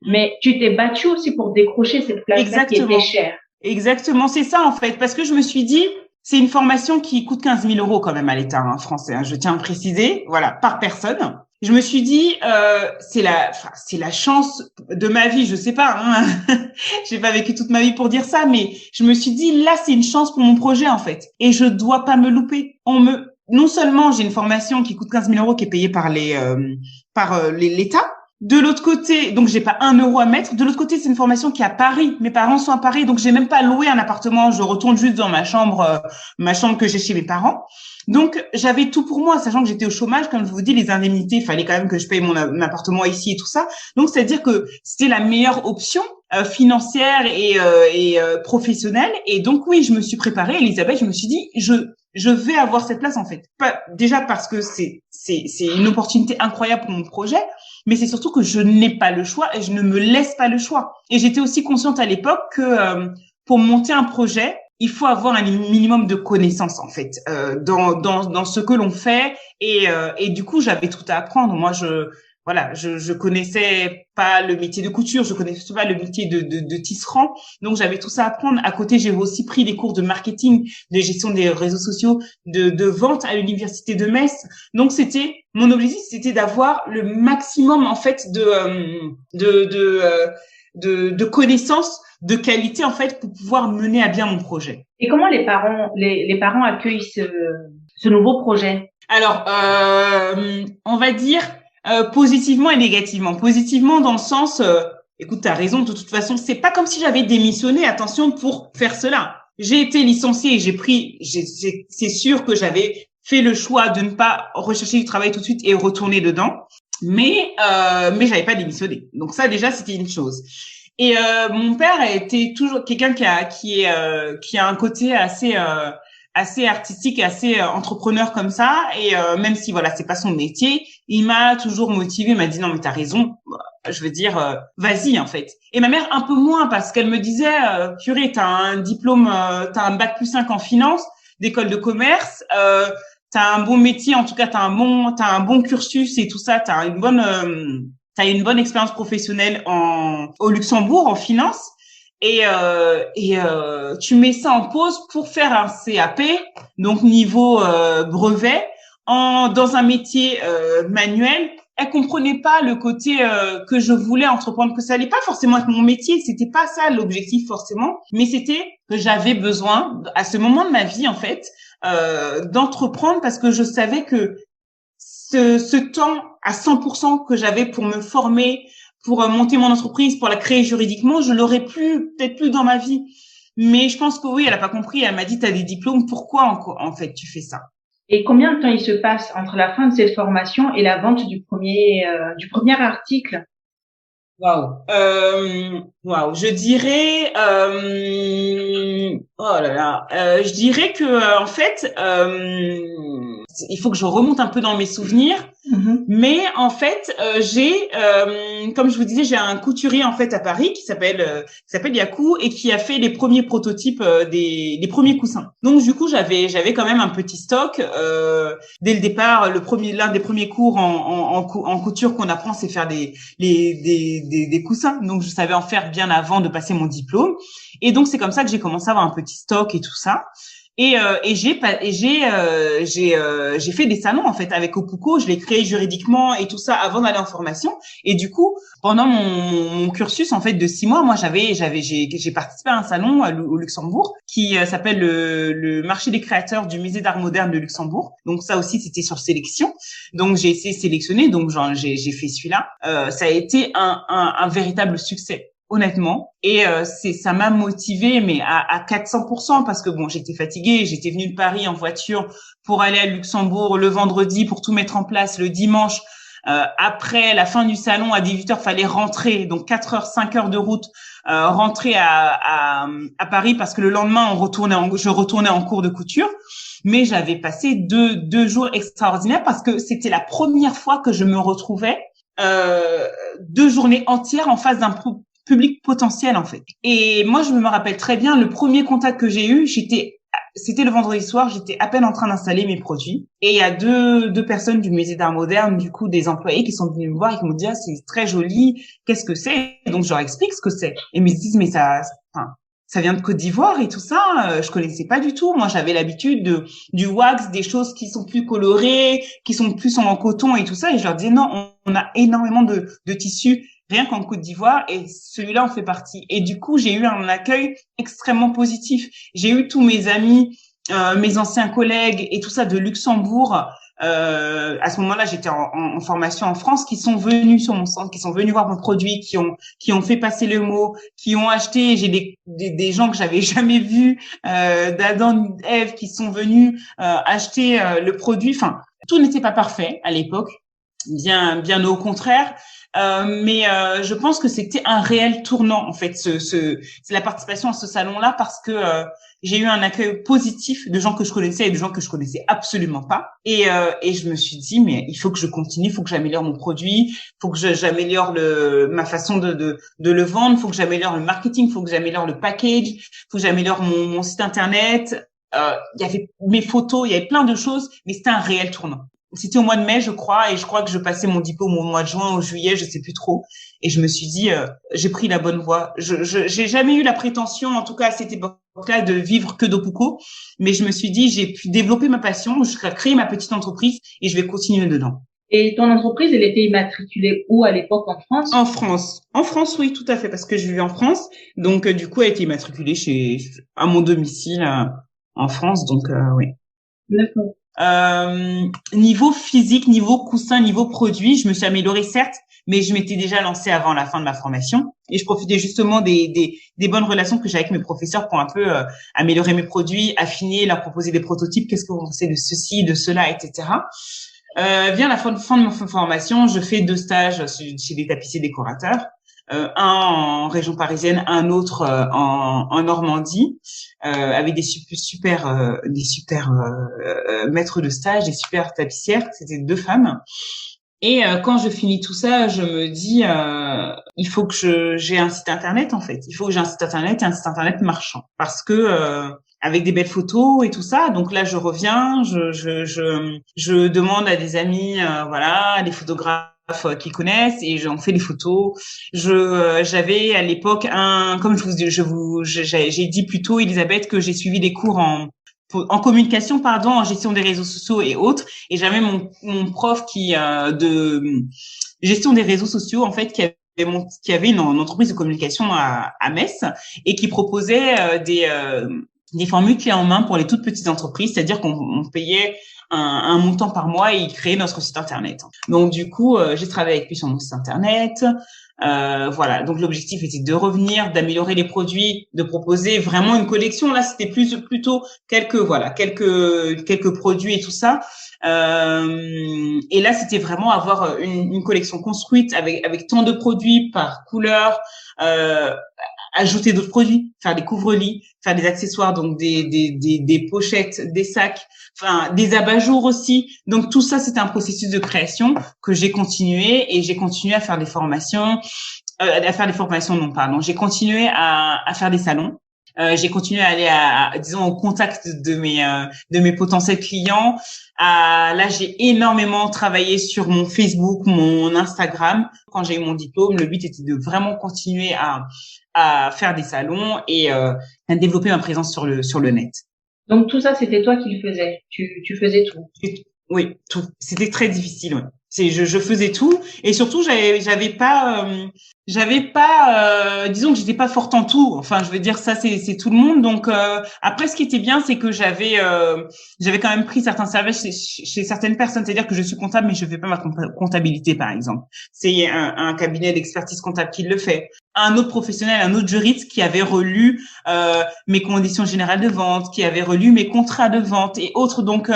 mais tu t'es battu aussi pour décrocher cette place-là qui était chère. Exactement, c'est ça en fait, parce que je me suis dit c'est une formation qui coûte 15 000 € quand même à l'État français. Je tiens à préciser, voilà, par personne. Je me suis dit, c'est la chance de ma vie, je sais pas, j'ai pas vécu toute ma vie pour dire ça, mais je me suis dit, là, c'est une chance pour mon projet, en fait. Et je dois pas me louper. Non seulement j'ai une formation qui coûte 15 000 € qui est payée par l'État, De l'autre côté, donc j'ai pas 1 euro à mettre. De l'autre côté, c'est une formation qui est à Paris. Mes parents sont à Paris, donc j'ai même pas loué un appartement. Je retourne juste dans ma chambre que j'ai chez mes parents. Donc j'avais tout pour moi, sachant que j'étais au chômage, comme je vous dis, les indemnités, il fallait quand même que je paye mon appartement ici et tout ça. Donc c'est-à-dire que c'était la meilleure option financière et professionnelle. Et donc oui, je me suis préparée, Elisabeth. Je me suis dit, je vais avoir cette place en fait. Déjà parce que c'est une opportunité incroyable pour mon projet, mais c'est surtout que je n'ai pas le choix et je ne me laisse pas le choix. Et j'étais aussi consciente à l'époque que pour monter un projet, il faut avoir un minimum de connaissances en fait dans ce que l'on fait et du coup j'avais tout à apprendre. Moi je connaissais pas le métier de couture, je connaissais pas le métier de tisserand, donc j'avais tout ça à apprendre. À côté, j'ai aussi pris des cours de marketing, de gestion des réseaux sociaux, de vente à l'université de Metz. Donc mon objectif, c'était d'avoir le maximum en fait de connaissances de qualité en fait pour pouvoir mener à bien mon projet. Et comment les parents accueillent ce nouveau projet? Alors on va dire positivement et négativement. Positivement dans le sens écoute, t'as raison, de toute façon, c'est pas comme si j'avais démissionné, attention, pour faire cela. J'ai été licenciée et c'est sûr que j'avais fait le choix de ne pas rechercher du travail tout de suite et retourner dedans, mais j'avais pas démissionné. Donc ça déjà c'était une chose. Et mon père a été toujours quelqu'un qui a un côté assez artistique et assez entrepreneur comme ça, et même si voilà c'est pas son métier, il m'a toujours motivée, il m'a dit non mais t'as raison, je veux dire vas-y en fait. Et ma mère un peu moins parce qu'elle me disait purée, t'as un diplôme, t'as un bac+5 en finance d'école de commerce, t'as un bon métier, en tout cas t'as un bon cursus et tout ça, t'as une bonne expérience professionnelle au Luxembourg en finance. Et tu mets ça en pause pour faire un CAP, donc niveau brevet, dans un métier manuel. Elle comprenait pas le côté que je voulais entreprendre, que ça allait pas forcément être mon métier, c'était pas ça l'objectif forcément, mais c'était que j'avais besoin à ce moment de ma vie en fait d'entreprendre parce que je savais que ce temps à 100% que j'avais pour me former, pour monter mon entreprise, pour la créer juridiquement, je l'aurais peut-être plus dans ma vie. Mais je pense que oui, elle a pas compris. Elle m'a dit, t'as des diplômes, pourquoi en fait tu fais ça? Et combien de temps il se passe entre la fin de cette formation et la vente du premier article? Waouh. Je dirais, oh là là, je dirais que en fait, il faut que je remonte un peu dans mes souvenirs. Mais en fait, comme je vous disais, j'ai un couturier en fait à Paris qui s'appelle Yakou et qui a fait les premiers prototypes des premiers coussins. Donc du coup, j'avais quand même un petit stock dès le départ. L'un des premiers cours en couture qu'on apprend, c'est faire des coussins. Donc je savais en faire bien avant de passer mon diplôme. Et donc c'est comme ça que j'ai commencé à avoir un petit stock et tout ça. Et j'ai fait des salons en fait avec Opuko, je l'ai créé juridiquement et tout ça avant d'aller en formation. Et du coup, pendant mon cursus en fait de 6 mois, moi j'ai participé à un salon au Luxembourg qui s'appelle le marché des créateurs du musée d'art moderne de Luxembourg. Donc ça aussi c'était sur sélection. Donc j'ai essayé de sélectionner, donc j'ai fait celui-là. Ça a été un véritable succès. Honnêtement, et ça m'a motivée mais à 400% parce que bon, j'étais fatiguée, j'étais venue de Paris en voiture pour aller à Luxembourg le vendredi pour tout mettre en place le dimanche. Après la fin du salon à 18h, fallait rentrer, donc 4 heures, 5 heures de route, rentrer à Paris parce que le lendemain je retournais en cours de couture. Mais j'avais passé deux jours extraordinaires parce que c'était la première fois que je me retrouvais 2 journées entières en face d'un public potentiel en fait. Et moi je me rappelle très bien le premier contact que j'ai eu, c'était le vendredi soir, j'étais à peine en train d'installer mes produits et il y a deux personnes du musée d'art moderne, du coup des employés qui sont venus me voir et qui m'ont dit ah, c'est très joli, qu'est-ce que c'est? Donc je leur explique ce que c'est et ils me disent mais ça vient de Côte d'Ivoire et tout ça, je connaissais pas du tout. Moi j'avais l'habitude du wax, des choses qui sont plus colorées, qui sont plus en coton et tout ça et je leur disais non, on a énormément de tissus rien qu'en Côte d'Ivoire, et celui-là en fait partie. Et du coup, j'ai eu un accueil extrêmement positif. J'ai eu tous mes amis, mes anciens collègues et tout ça de Luxembourg À ce moment-là, j'étais en formation en France, qui sont venus sur mon centre, qui sont venus voir mon produit, qui ont fait passer le mot, qui ont acheté. J'ai des gens que j'avais jamais vus, d'Adam, Ève, qui sont venus acheter le produit. Enfin, tout n'était pas parfait à l'époque, bien au contraire. Mais je pense que c'était un réel tournant en fait, c'est la participation à ce salon-là, parce que j'ai eu un accueil positif de gens que je connaissais et de gens que je connaissais absolument pas. Et je me suis dit, mais il faut que je continue, il faut que j'améliore mon produit, il faut que j'améliore ma façon de le vendre, il faut que j'améliore le marketing, il faut que j'améliore le package, il faut que j'améliore mon site internet. Il y avait mes photos, il y avait plein de choses, mais c'était un réel tournant. C'était au mois de mai, je crois, et je crois que je passais mon diplôme au mois de juin, au juillet, je sais plus trop. Et je me suis dit, j'ai pris la bonne voie. J'ai jamais eu la prétention, en tout cas à cette époque-là, de vivre que d'Opuko, mais je me suis dit, j'ai pu développer ma passion, je vais créer ma petite entreprise et je vais continuer dedans. Et ton entreprise, elle était immatriculée où à l'époque, en France? En France, oui, tout à fait, parce que je vivais en France. Donc, du coup, elle a été immatriculée à mon domicile en France. Donc, oui. D'accord. Niveau physique, niveau coussin, niveau produit, je me suis améliorée certes, mais je m'étais déjà lancée avant la fin de ma formation et je profitais justement des bonnes relations que j'ai avec mes professeurs pour un peu améliorer mes produits, affiner, leur proposer des prototypes, qu'est-ce que vous pensez de ceci, de cela, etc. Vient la fin de ma formation, je fais 2 stages chez des tapissiers décorateurs. Un en région parisienne, un autre en Normandie, avec des super maîtres de stage, des super tapissières. C'était 2 femmes. Et quand je finis tout ça, je me dis, il faut que j'ai un site internet en fait. Il faut que j'ai un site internet et un site internet marchand, parce que avec des belles photos et tout ça. Donc là, je reviens, je demande à des amis, voilà, des photographes qui connaissent et on fait des photos. J'avais à l'époque comme j'ai dit plus tôt, Elisabeth, que j'ai suivi des cours en communication, en gestion des réseaux sociaux et autres. Et j'avais mon prof de gestion des réseaux sociaux, en fait, qui avait une entreprise de communication à Metz et qui proposait des formules clés en main pour les toutes petites entreprises, c'est-à-dire qu'on payait un montant par mois et il créait notre site internet. Donc du coup, j'ai travaillé avec lui sur mon site internet. Voilà. Donc l'objectif était de revenir, d'améliorer les produits, de proposer vraiment une collection. Là, c'était plutôt quelques produits et tout ça. Et là, c'était vraiment avoir une collection construite avec tant de produits par couleur. Ajouter d'autres produits, faire des couvre-lits, faire des accessoires, donc des pochettes, des sacs, enfin des abat-jours aussi. Donc tout ça, c'était un processus de création que j'ai continué et j'ai continué à faire des formations, j'ai continué à faire des salons. J'ai continué à aller disons au contact de mes potentiels clients. Là, j'ai énormément travaillé sur mon Facebook, mon Instagram. Quand j'ai eu mon diplôme, le but était de vraiment continuer à faire des salons et à développer ma présence sur le net. Donc tout ça, c'était toi qui le faisais. Tu faisais tout. Oui, tout. C'était très difficile. Ouais. Je faisais tout et surtout j'avais pas disons que j'étais pas forte en tout. Enfin, je veux dire ça c'est tout le monde. Donc après ce qui était bien c'est que j'avais quand même pris certains services chez certaines personnes, c'est-à-dire que je suis comptable mais je fais pas ma comptabilité par exemple. C'est un cabinet d'expertise comptable qui le fait. Un autre professionnel, un autre juriste qui avait relu mes conditions générales de vente, qui avait relu mes contrats de vente et autres. Donc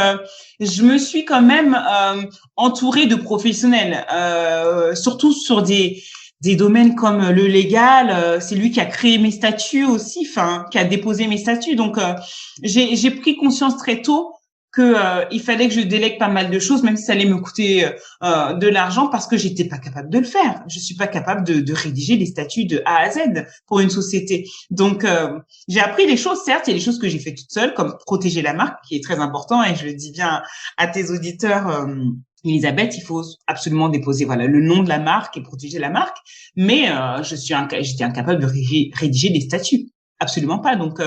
je me suis quand même entourée de professionnels, surtout sur des domaines comme le légal. C'est lui qui a créé mes statuts aussi, enfin qui a déposé mes statuts. Donc j'ai pris conscience très tôt que il fallait que je délègue pas mal de choses, même si ça allait me coûter de l'argent, parce que j'étais pas capable de le faire. Je suis pas capable de rédiger des statuts de A à Z pour une société. Donc j'ai appris des choses, certes, il y a des choses que j'ai fait toute seule, comme protéger la marque, qui est très important, et je le dis bien à tes auditeurs. Elisabeth, il faut absolument déposer le nom de la marque et protéger la marque, mais j'étais incapable de rédiger des statuts. Absolument pas. Donc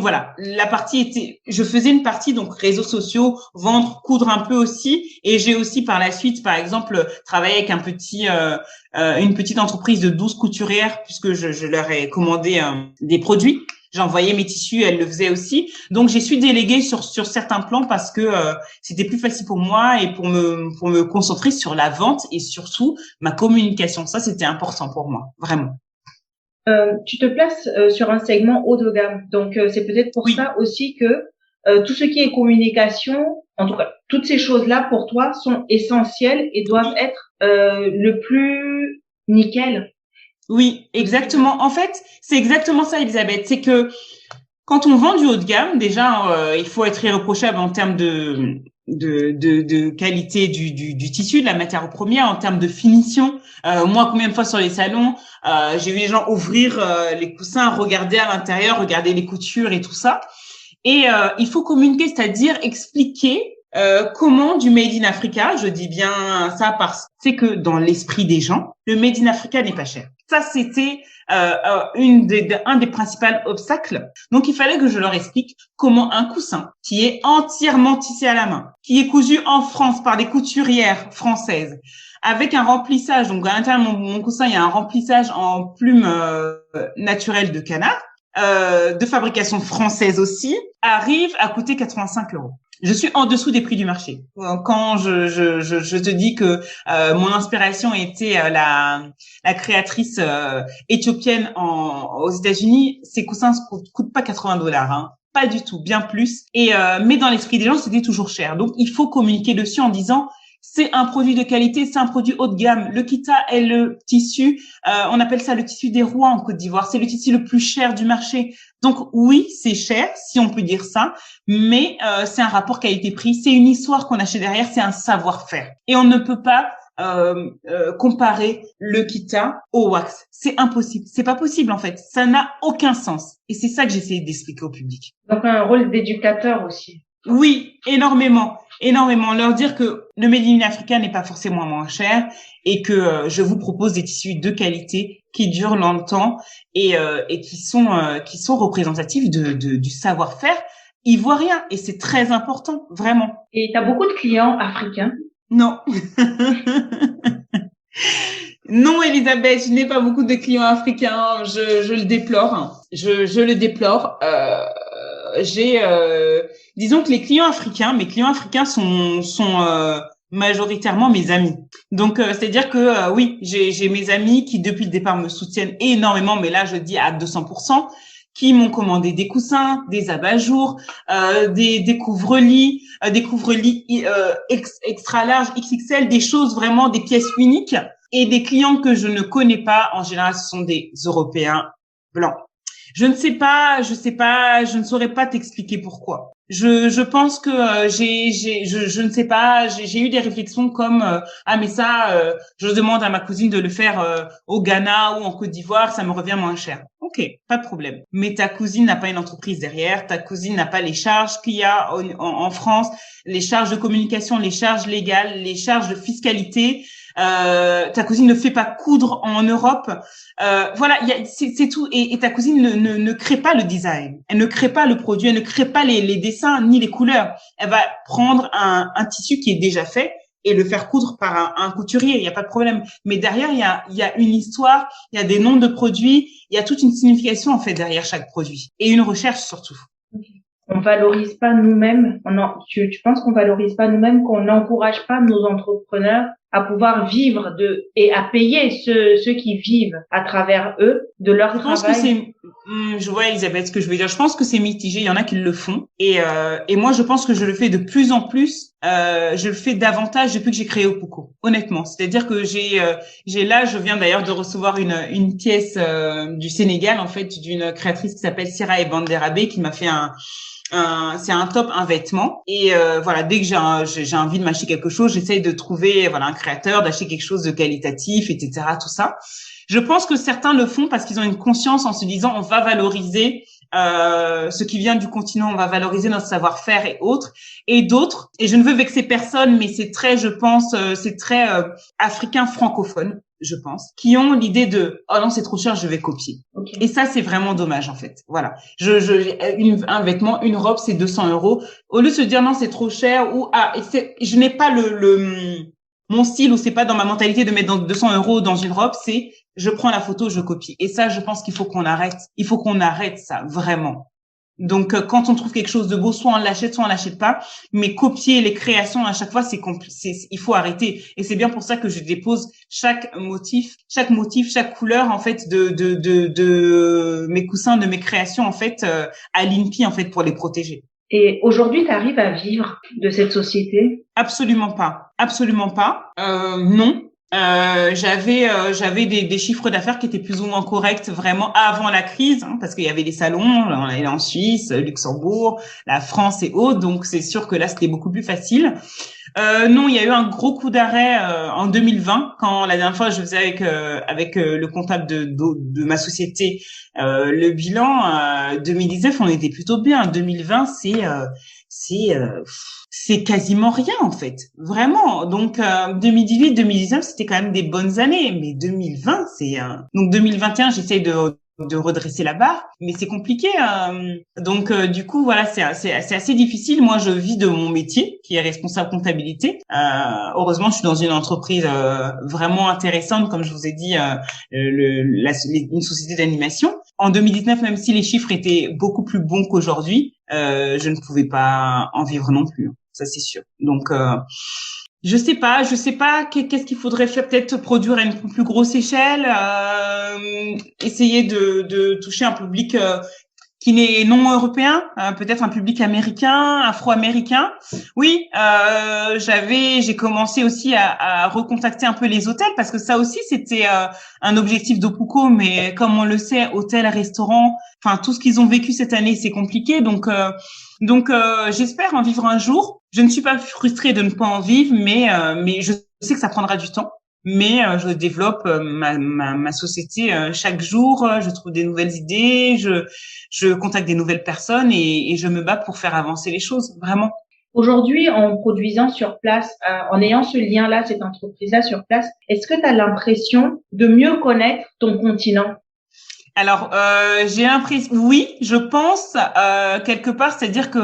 voilà, je faisais une partie donc réseaux sociaux, vendre, coudre un peu aussi, et j'ai aussi par la suite, par exemple, travaillé avec une petite entreprise de 12 couturières puisque je leur ai commandé des produits. J'envoyais mes tissus, elle le faisait aussi. Donc j'ai su déléguer sur certains plans parce que c'était plus facile pour moi et pour me concentrer sur la vente et surtout ma communication. Ça, c'était important pour moi, vraiment. Tu te places sur un segment haut de gamme. Donc c'est peut-être pour ça aussi que tout ce qui est communication, en tout cas, toutes ces choses-là pour toi sont essentielles et doivent être le plus nickel. Oui, exactement. En fait, c'est exactement ça, Elisabeth. C'est que quand on vend du haut de gamme, déjà, il faut être irréprochable en termes de qualité du tissu, de la matière première, en termes de finition. Moi, combien de fois sur les salons, j'ai vu les gens ouvrir les coussins, regarder à l'intérieur, regarder les coutures et tout ça. Et il faut communiquer, c'est-à-dire expliquer comment du Made in Africa, je dis bien ça parce que c'est que dans l'esprit des gens, le Made in Africa n'est pas cher. Ça, c'était un des principaux obstacles. Donc, il fallait que je leur explique comment un coussin qui est entièrement tissé à la main, qui est cousu en France par des couturières françaises, avec un remplissage. Donc, à l'intérieur de mon coussin, il y a un remplissage en plumes naturelles de canard, de fabrication française aussi, arrive à coûter 85 €. Je suis en dessous des prix du marché. Quand je te dis que mon inspiration était la créatrice éthiopienne aux États-Unis, ces coussins coûtent pas 80 $, hein. Pas du tout, bien plus. Et mais dans l'esprit des gens, c'était toujours cher. Donc il faut communiquer dessus en disant c'est un produit de qualité, c'est un produit haut de gamme. Le kita est le tissu, on appelle ça le tissu des rois en Côte d'Ivoire. C'est le tissu le plus cher du marché. Donc oui, c'est cher, si on peut dire ça, mais c'est un rapport qualité-prix. C'est une histoire qu'on a chez derrière, c'est un savoir-faire. Et on ne peut pas comparer le kita au wax. C'est impossible. C'est pas possible en fait. Ça n'a aucun sens. Et c'est ça que j'essaie d'expliquer au public. Donc un rôle d'éducateur aussi. Oui, énormément. Leur dire que le Made in Africa n'est pas forcément moins cher et que je vous propose des tissus de qualité qui durent longtemps et qui sont représentatifs du savoir-faire ivoirien. Et c'est très important, vraiment. Et tu as beaucoup de clients africains? Non. Non, Elisabeth, je n'ai pas beaucoup de clients africains. Je le déplore. Je le déplore. Disons que mes clients africains sont majoritairement mes amis. Donc c'est-à-dire que oui, j'ai mes amis qui depuis le départ me soutiennent énormément, mais là je dis à 200%, qui m'ont commandé des coussins, des abat-jours, des couvre-lits, extra larges, XXL, des choses vraiment, des pièces uniques, et des clients que je ne connais pas. En général, ce sont des Européens blancs. Je ne saurais pas t'expliquer pourquoi. Je pense que je ne sais pas, j'ai eu des réflexions comme mais ça je demande à ma cousine de le faire au Ghana ou en Côte d'Ivoire, ça me revient moins cher. OK, pas de problème. Mais ta cousine n'a pas une entreprise derrière, ta cousine n'a pas les charges qu'il y a en France, les charges de communication, les charges légales, les charges de fiscalité. Ta cousine ne fait pas coudre en Europe. Voilà, c'est tout. Et ta cousine ne crée pas le design. Elle ne crée pas le produit. Elle ne crée pas les dessins ni les couleurs. Elle va prendre un tissu qui est déjà fait et le faire coudre par un couturier. Il n'y a pas de problème. Mais derrière, il y a une histoire, il y a des noms de produits, il y a toute une signification en fait derrière chaque produit et une recherche surtout. On valorise pas nous-mêmes. Tu penses qu'on valorise pas nous-mêmes, qu'on n'encourage pas nos entrepreneurs à pouvoir vivre et à payer ceux qui vivent à travers eux de leur travail. Je pense que je vois Elisabeth ce que je veux dire. Je pense que c'est mitigé. Il y en a qui le font et moi je pense que je le fais de plus en plus. Je le fais davantage depuis que j'ai créé Opuko. Honnêtement, c'est-à-dire que je viens d'ailleurs de recevoir une pièce du Sénégal en fait d'une créatrice qui s'appelle Sira Ebanderabe qui m'a fait c'est un top, un vêtement. Et voilà, dès que j'ai envie de m'acheter quelque chose, j'essaye de trouver un créateur, d'acheter quelque chose de qualitatif, etc. Tout ça. Je pense que certains le font parce qu'ils ont une conscience en se disant on va valoriser ce qui vient du continent, on va valoriser notre savoir-faire et autres. Et d'autres, et je ne veux vexer personne, mais c'est très africain francophone, je pense, qui ont l'idée de oh non c'est trop cher, je vais copier. Okay. Et ça c'est vraiment dommage en fait. Voilà, un vêtement, une robe c'est 200 €. Au lieu de se dire non c'est trop cher ou je n'ai pas mon style ou c'est pas dans ma mentalité de mettre 200 € dans une robe, c'est je prends la photo, je copie. Et ça, je pense qu'il faut qu'on arrête. Il faut qu'on arrête ça, vraiment. Donc, quand on trouve quelque chose de beau, soit on l'achète pas. Mais copier les créations à chaque fois, il faut arrêter. Et c'est bien pour ça que je dépose chaque motif, chaque couleur, en fait, de mes coussins, de mes créations, en fait, à l'INPI, en fait, pour les protéger. Et aujourd'hui, tu arrives à vivre de cette société? Absolument pas. Absolument pas. Non. J'avais des chiffres d'affaires qui étaient plus ou moins corrects vraiment avant la crise, hein, parce qu'il y avait des salons, on allait en Suisse, Luxembourg, la France et autres, donc c'est sûr que là c'était beaucoup plus facile. Non, il y a eu un gros coup d'arrêt en 2020 quand la dernière fois je faisais avec le comptable de ma société le bilan. 2019 on était plutôt bien. 2020 c'est quasiment rien en fait, vraiment. Donc 2018, 2019 c'était quand même des bonnes années, mais 2020 donc 2021 j'essaye de redresser la barre, mais c'est compliqué. Donc du coup voilà, c'est assez difficile. Moi je vis de mon métier qui est responsable comptabilité. Heureusement je suis dans une entreprise vraiment intéressante, comme je vous ai dit, une société d'animation. En 2019, même si les chiffres étaient beaucoup plus bons qu'aujourd'hui, je ne pouvais pas en vivre non plus. Ça c'est sûr. Donc je sais pas qu'est-ce qu'il faudrait faire, peut-être produire à une plus grosse échelle, essayer de toucher un public qui n'est non européen, peut-être un public américain, afro-américain. Oui, j'ai commencé aussi à recontacter un peu les hôtels, parce que ça aussi c'était un objectif d'Opuko, mais comme on le sait, hôtels, restaurants, enfin tout ce qu'ils ont vécu cette année, c'est compliqué. Donc j'espère en vivre un jour. Je ne suis pas frustrée de ne pas en vivre, mais je sais que ça prendra du temps. Mais je développe ma société chaque jour. Je trouve des nouvelles idées, je contacte des nouvelles personnes et je me bats pour faire avancer les choses, vraiment. Aujourd'hui, en produisant sur place, en ayant ce lien-là, cette entreprise-là sur place, est-ce que tu as l'impression de mieux connaître ton continent? Alors, j'ai l'impression, oui, je pense quelque part, c'est-à-dire que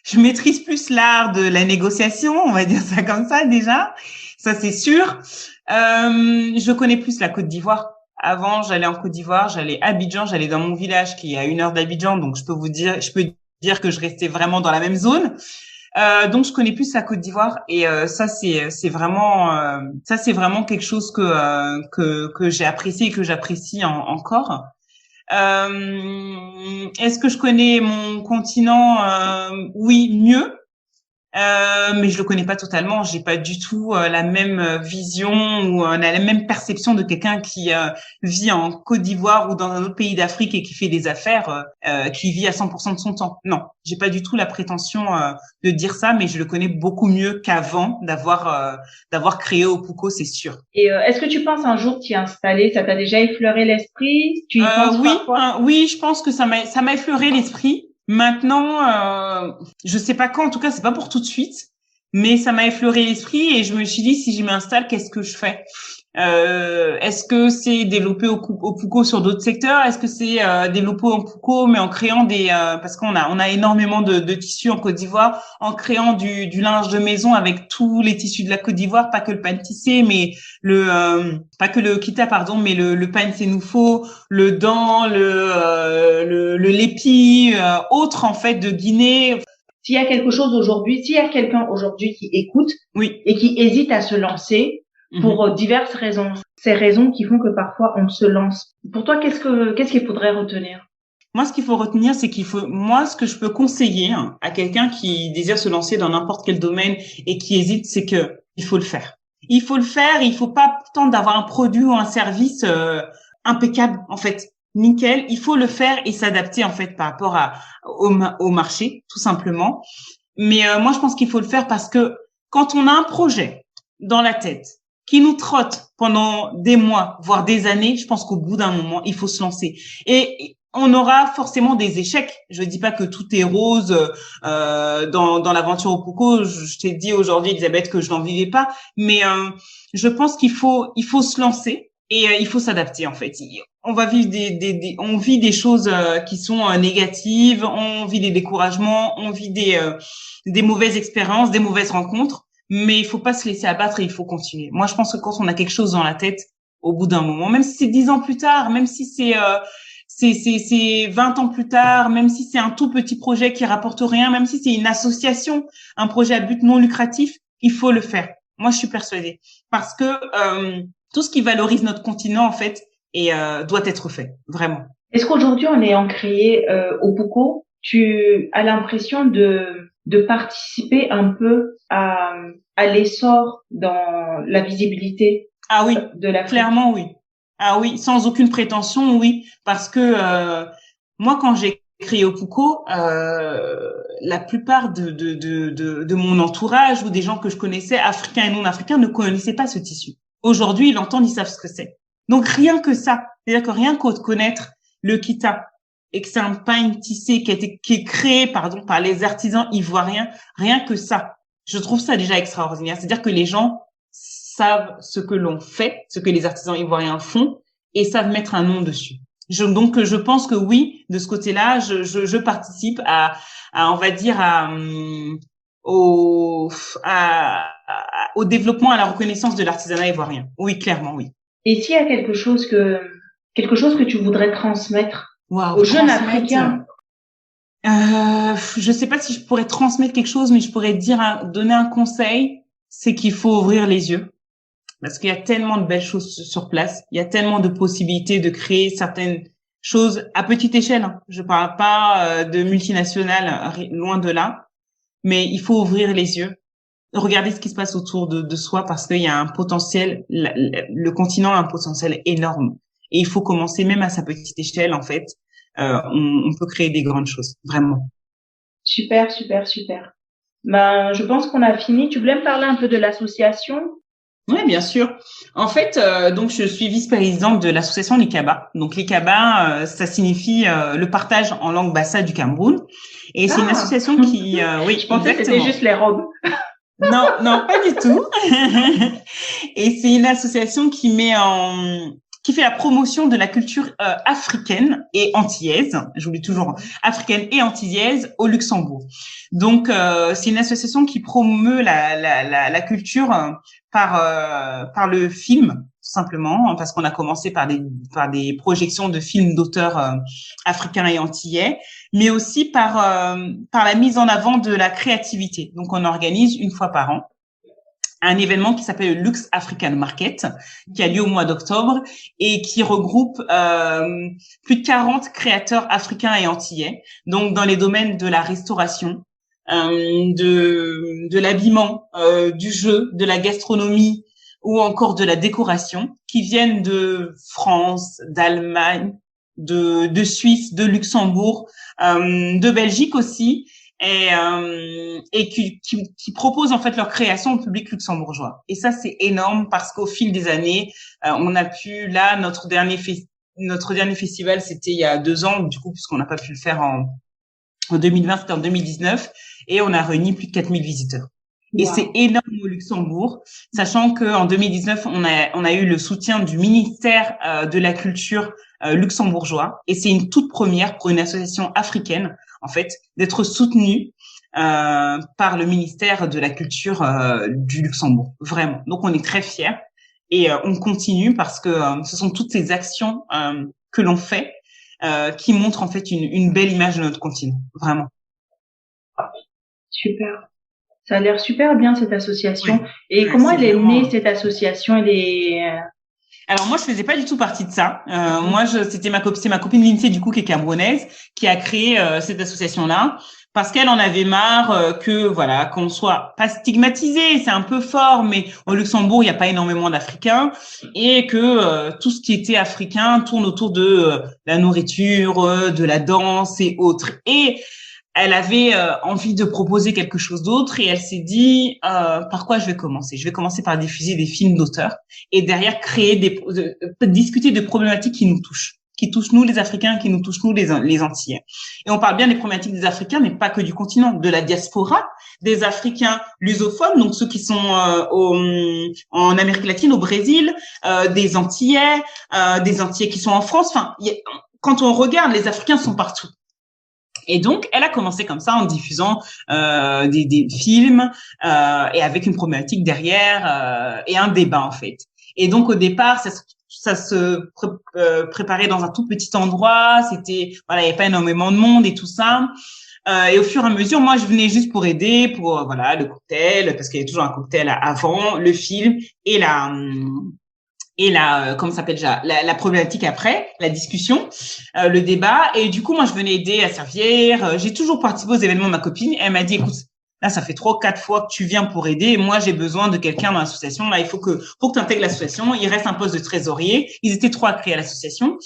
je maîtrise plus l'art de la négociation, on va dire ça comme ça déjà. Ça c'est sûr. Je connais plus la Côte d'Ivoire. Avant, j'allais en Côte d'Ivoire, j'allais à Abidjan, j'allais dans mon village qui est à 1 heure d'Abidjan, donc je peux dire que je restais vraiment dans la même zone. Donc je connais plus la Côte d'Ivoire et ça c'est vraiment quelque chose que j'ai apprécié et que j'apprécie encore. Est-ce que je connais mon continent? Oui, mieux. Mais je le connais pas totalement. J'ai pas du tout la même vision ou la même perception de quelqu'un qui vit en Côte d'Ivoire ou dans un autre pays d'Afrique et qui fait des affaires, qui vit à 100% de son temps. Non, j'ai pas du tout la prétention de dire ça, mais je le connais beaucoup mieux qu'avant d'avoir créé Opuko, c'est sûr. Et est-ce que tu penses un jour t'y installer? Ça t'a déjà effleuré l'esprit? Tu y penses parfois? Oui, je pense que ça m'a effleuré l'esprit. Maintenant, je sais pas quand, en tout cas, c'est pas pour tout de suite, mais ça m'a effleuré l'esprit et je me suis dit, si je m'installe, qu'est-ce que je fais? Est-ce que c'est développer Opuko sur d'autres secteurs? Est-ce que c'est développer Opuko mais en créant parce qu'on a énormément de tissus en Côte d'Ivoire, en créant du linge de maison avec tous les tissus de la Côte d'Ivoire, pas que le pain tissé, mais pas que le kita, pardon, mais le pain sénoufo, le dan, le lépi, autre en fait de Guinée. S'il y a quelqu'un aujourd'hui qui écoute, oui, et qui hésite à se lancer pour diverses raisons, ces raisons qui font que parfois on se lance. Pour toi, qu'est-ce qu'il faudrait retenir? Moi, ce qu'il faut retenir, c'est ce que je peux conseiller à quelqu'un qui désire se lancer dans n'importe quel domaine et qui hésite, c'est que il faut le faire. Il faut le faire. Il faut pas attendre d'avoir un produit ou un service impeccable, en fait. Nickel. Il faut le faire et s'adapter, en fait, par rapport au marché, tout simplement. Mais moi, je pense qu'il faut le faire parce que quand on a un projet dans la tête qui nous trotte pendant des mois, voire des années, je pense qu'au bout d'un moment, il faut se lancer. Et on aura forcément des échecs. Je dis pas que tout est rose dans l'aventure Opuko. Je t'ai dit aujourd'hui, Elisabeth, que je n'en vivais pas, mais je pense qu'il faut se lancer et il faut s'adapter en fait. On va vivre on vit des choses qui sont négatives, on vit des découragements, on vit des mauvaises expériences, des mauvaises rencontres. Mais il faut pas se laisser abattre et il faut continuer. Moi, je pense que quand on a quelque chose dans la tête, au bout d'un moment, même si c'est 10 ans plus tard, même si c'est 20 ans plus tard, même si c'est un tout petit projet qui rapporte rien, même si c'est une association, un projet à but non lucratif, il faut le faire. Moi, je suis persuadée. Parce que tout ce qui valorise notre continent, en fait, doit être fait, vraiment. Est-ce qu'aujourd'hui, en ayant créé au Pucco, tu as l'impression de participer un peu à l'essor dans la visibilité de l'Afrique? Clairement, oui. Ah oui, sans aucune prétention, oui. Parce que moi, quand j'ai créé au Pucco, la plupart de mon entourage ou des gens que je connaissais, africains et non africains, ne connaissaient pas ce tissu. Aujourd'hui, ils l'entendent, ils savent ce que c'est. Donc, rien que ça, c'est-à-dire que rien qu'au connaître le kita et que c'est un pain tissé qui est créé, par les artisans ivoiriens, rien que ça, je trouve ça déjà extraordinaire. C'est-à-dire que les gens savent ce que l'on fait, ce que les artisans ivoiriens font et savent mettre un nom dessus. Donc, je pense que oui, de ce côté-là, je participe on va dire, au développement, à la reconnaissance de l'artisanat ivoirien. Oui, clairement, oui. Et s'il y a quelque chose que tu voudrais transmettre aux jeunes Africains? Je sais pas si je pourrais transmettre quelque chose, mais je pourrais donner un conseil, c'est qu'il faut ouvrir les yeux. Parce qu'il y a tellement de belles choses sur place, il y a tellement de possibilités de créer certaines choses à petite échelle. Hein. Je parle pas de multinationales, loin de là, mais il faut ouvrir les yeux, regarder ce qui se passe autour de soi parce qu'il y a un potentiel, le continent a un potentiel énorme et il faut commencer même à sa petite échelle en fait. On peut créer des grandes choses, vraiment. Super, super, super. Ben, je pense qu'on a fini. Tu voulais me parler un peu de l'association? Oui, bien sûr. En fait, donc je suis vice-présidente de l'association Likaba. Donc Likaba, ça signifie le partage en langue bassa du Cameroun. Et c'est une association qui, oui, je pensais que c'était juste les robes. Non, pas du tout. Et c'est une association qui fait la promotion de la culture africaine et antillaise. J'oublie toujours africaine et antillaise au Luxembourg. Donc c'est une association qui promeut la culture par le film tout simplement parce qu'on a commencé par des projections de films d'auteurs africains et antillais, mais aussi par la mise en avant de la créativité. Donc on organise une fois par an un événement qui s'appelle le Lux African Market, qui a lieu au mois d'octobre et qui regroupe plus de 40 créateurs africains et antillais, donc dans les domaines de la restauration, de l'habillement, du jeu, de la gastronomie ou encore de la décoration, qui viennent de France, d'Allemagne, de Suisse, de Luxembourg, de Belgique aussi, et qui proposent en fait leur création au public luxembourgeois. Et ça c'est énorme parce qu'au fil des années, on a pu là notre dernier festival c'était il y a 2 ans du coup puisqu'on n'a pas pu le faire en 2020, c'était en 2019 et on a réuni plus de 4000 visiteurs. Wow. Et c'est énorme au Luxembourg, sachant que en 2019 on a eu le soutien du ministère de la culture luxembourgeois et c'est une toute première pour une association africaine en fait d'être soutenue par le ministère de la culture du Luxembourg, vraiment. Donc on est très fiers et on continue parce que ce sont toutes ces actions que l'on fait qui montrent en fait une belle image de notre continent, vraiment. Super. Ça a l'air super bien cette association. Oui. Et ouais, comment elle est née cette association? Alors moi je faisais pas du tout partie de ça. Moi c'est ma copine Lindsay du coup qui est camerounaise qui a créé cette association là parce qu'elle en avait marre que voilà qu'on soit pas stigmatisé, c'est un peu fort, mais au Luxembourg il y a pas énormément d'Africains et que tout ce qui était africain tourne autour de la nourriture, de la danse et autres. Et elle avait envie de proposer quelque chose d'autre et elle s'est dit par quoi je vais commencer. Je vais commencer par diffuser des films d'auteurs et derrière créer discuter de problématiques qui nous touchent nous les Africains, qui nous touchent nous les Antillais. Et on parle bien des problématiques des Africains, mais pas que du continent, de la diaspora, des Africains lusophones, donc ceux qui sont en Amérique latine, au Brésil, des Antillais qui sont en France. Enfin, quand on regarde, les Africains sont partout. Et donc, elle a commencé comme ça en diffusant des films et avec une problématique derrière et un débat en fait. Et donc au départ, ça se préparait dans un tout petit endroit. C'était, voilà, il y avait pas énormément de monde et tout ça. Et au fur et à mesure, moi, je venais juste pour aider, pour voilà, le cocktail, parce qu'il y avait toujours un cocktail avant, le film et comment ça s'appelle déjà, la problématique après, la discussion, le débat. Et du coup, moi, je venais aider à servir. J'ai toujours participé aux événements de ma copine. Elle m'a dit, écoute, là, ça fait 3 ou 4 fois que tu viens pour aider. Moi, j'ai besoin de quelqu'un dans l'association. Là, il faut que tu intègres l'association. Il reste un poste de trésorier. Ils étaient 3 à créer l'association.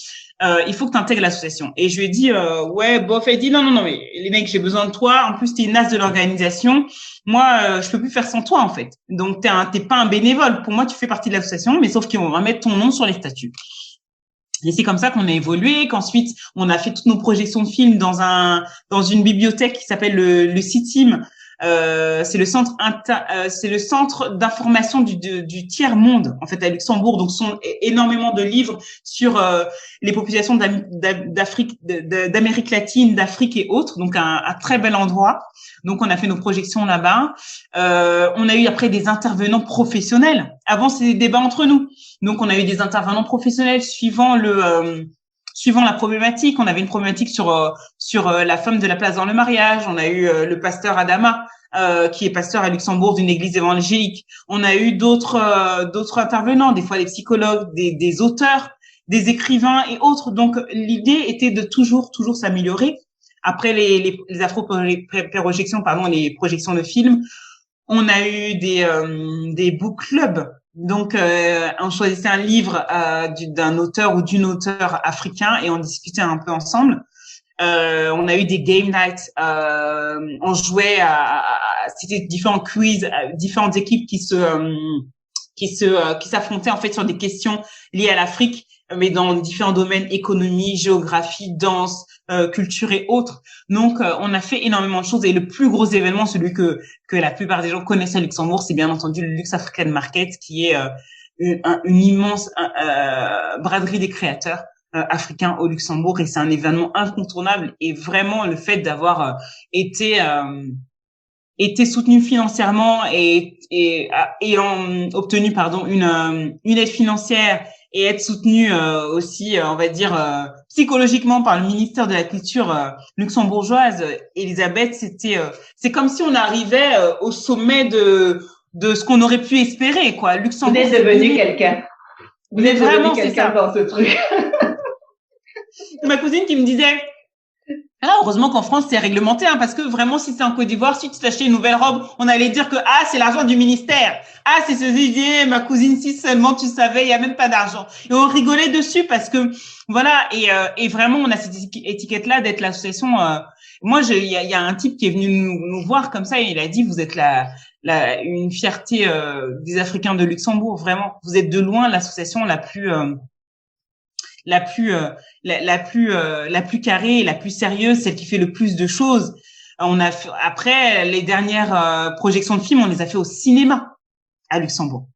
Il faut que tu intègres l'association. Et je lui ai dit, ouais, bof. Elle dit, non, mais les mecs, j'ai besoin de toi. En plus, t'es une as de l'organisation. Moi, je peux plus faire sans toi, en fait. Donc, t'es pas un bénévole. Pour moi, tu fais partie de l'association, mais sauf qu'on va mettre ton nom sur les statuts. Et c'est comme ça qu'on a évolué, qu'ensuite, on a fait toutes nos projections de films dans une bibliothèque qui s'appelle le CITIM. C'est le centre d'information du tiers monde en fait à Luxembourg. Donc sont énormément de livres sur les populations d'Afrique, d'Amérique latine, d'Afrique et autres. Donc un très bel endroit. Donc on a fait nos projections là-bas. On a eu après des intervenants professionnels. Avant c'était des débats entre nous. Donc on a eu des intervenants professionnels suivant la problématique. On avait une problématique sur la femme de la place dans le mariage. On a eu le pasteur Adama, qui est pasteur à Luxembourg d'une église évangélique. On a eu d'autres intervenants, des fois des psychologues, des auteurs, des écrivains et autres. Donc l'idée était de toujours s'améliorer. Après les afro-projections, les projections de films, on a eu des book clubs. Donc, on choisissait un livre d'un auteur ou d'une auteure africain et on discutait un peu ensemble. On a eu des game nights. On jouait c'était différents quiz, différentes équipes qui s'affrontaient en fait sur des questions liées à l'Afrique, mais dans différents domaines: économie, géographie, danse, culture et autres. Donc, on a fait énormément de choses et le plus gros événement, celui que la plupart des gens connaissent à Luxembourg, c'est bien entendu le Lux African Market, qui est une immense braderie des créateurs africains au Luxembourg, et c'est un événement incontournable. Et vraiment, le fait d'avoir été soutenu financièrement et ayant obtenu une aide financière et être soutenu aussi, on va dire, psychologiquement par le ministère de la Culture luxembourgeoise, Elisabeth, c'est comme si on arrivait au sommet de ce qu'on aurait pu espérer, quoi. Luxembourg. Vous êtes devenu quelqu'un. Vous êtes vraiment devenu quelqu'un dans ce truc. Ma cousine qui me disait, heureusement qu'en France c'est réglementé, parce que vraiment si c'est en Côte d'Ivoire, si tu t'achetais une nouvelle robe, on allait dire que c'est l'argent du ministère, c'est ce idée, ma cousine, si seulement tu savais, il y a même pas d'argent. Et on rigolait dessus parce que voilà, et vraiment on a cette étiquette là d'être l'association. Moi, il y a un type qui est venu nous voir comme ça et il a dit, vous êtes une fierté des Africains de Luxembourg, vraiment. Vous êtes de loin l'association la plus carrée et la plus sérieuse, celle qui fait le plus de choses. Après les dernières projections de films, on les a fait au cinéma à Luxembourg.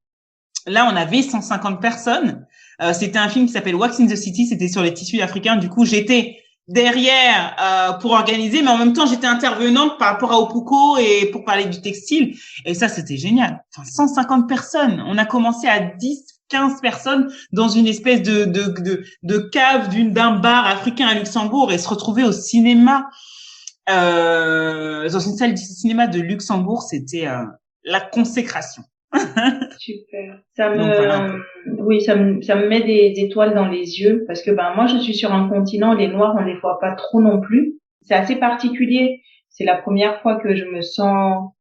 Là, on avait 150 personnes. C'était un film qui s'appelle Wax in the City. C'était sur les tissus africains. Du coup, j'étais derrière pour organiser, mais en même temps, j'étais intervenante par rapport à Opuko et pour parler du textile. Et ça, c'était génial. 150 personnes. On a commencé à 15 personnes dans une espèce de cave d'un bar africain à Luxembourg et se retrouver au cinéma, dans une salle de cinéma de Luxembourg, c'était la consécration. Super. Ça me met des étoiles dans les yeux parce que moi je suis sur un continent, les Noirs on les voit pas trop non plus. C'est assez particulier. C'est la première fois que je me sens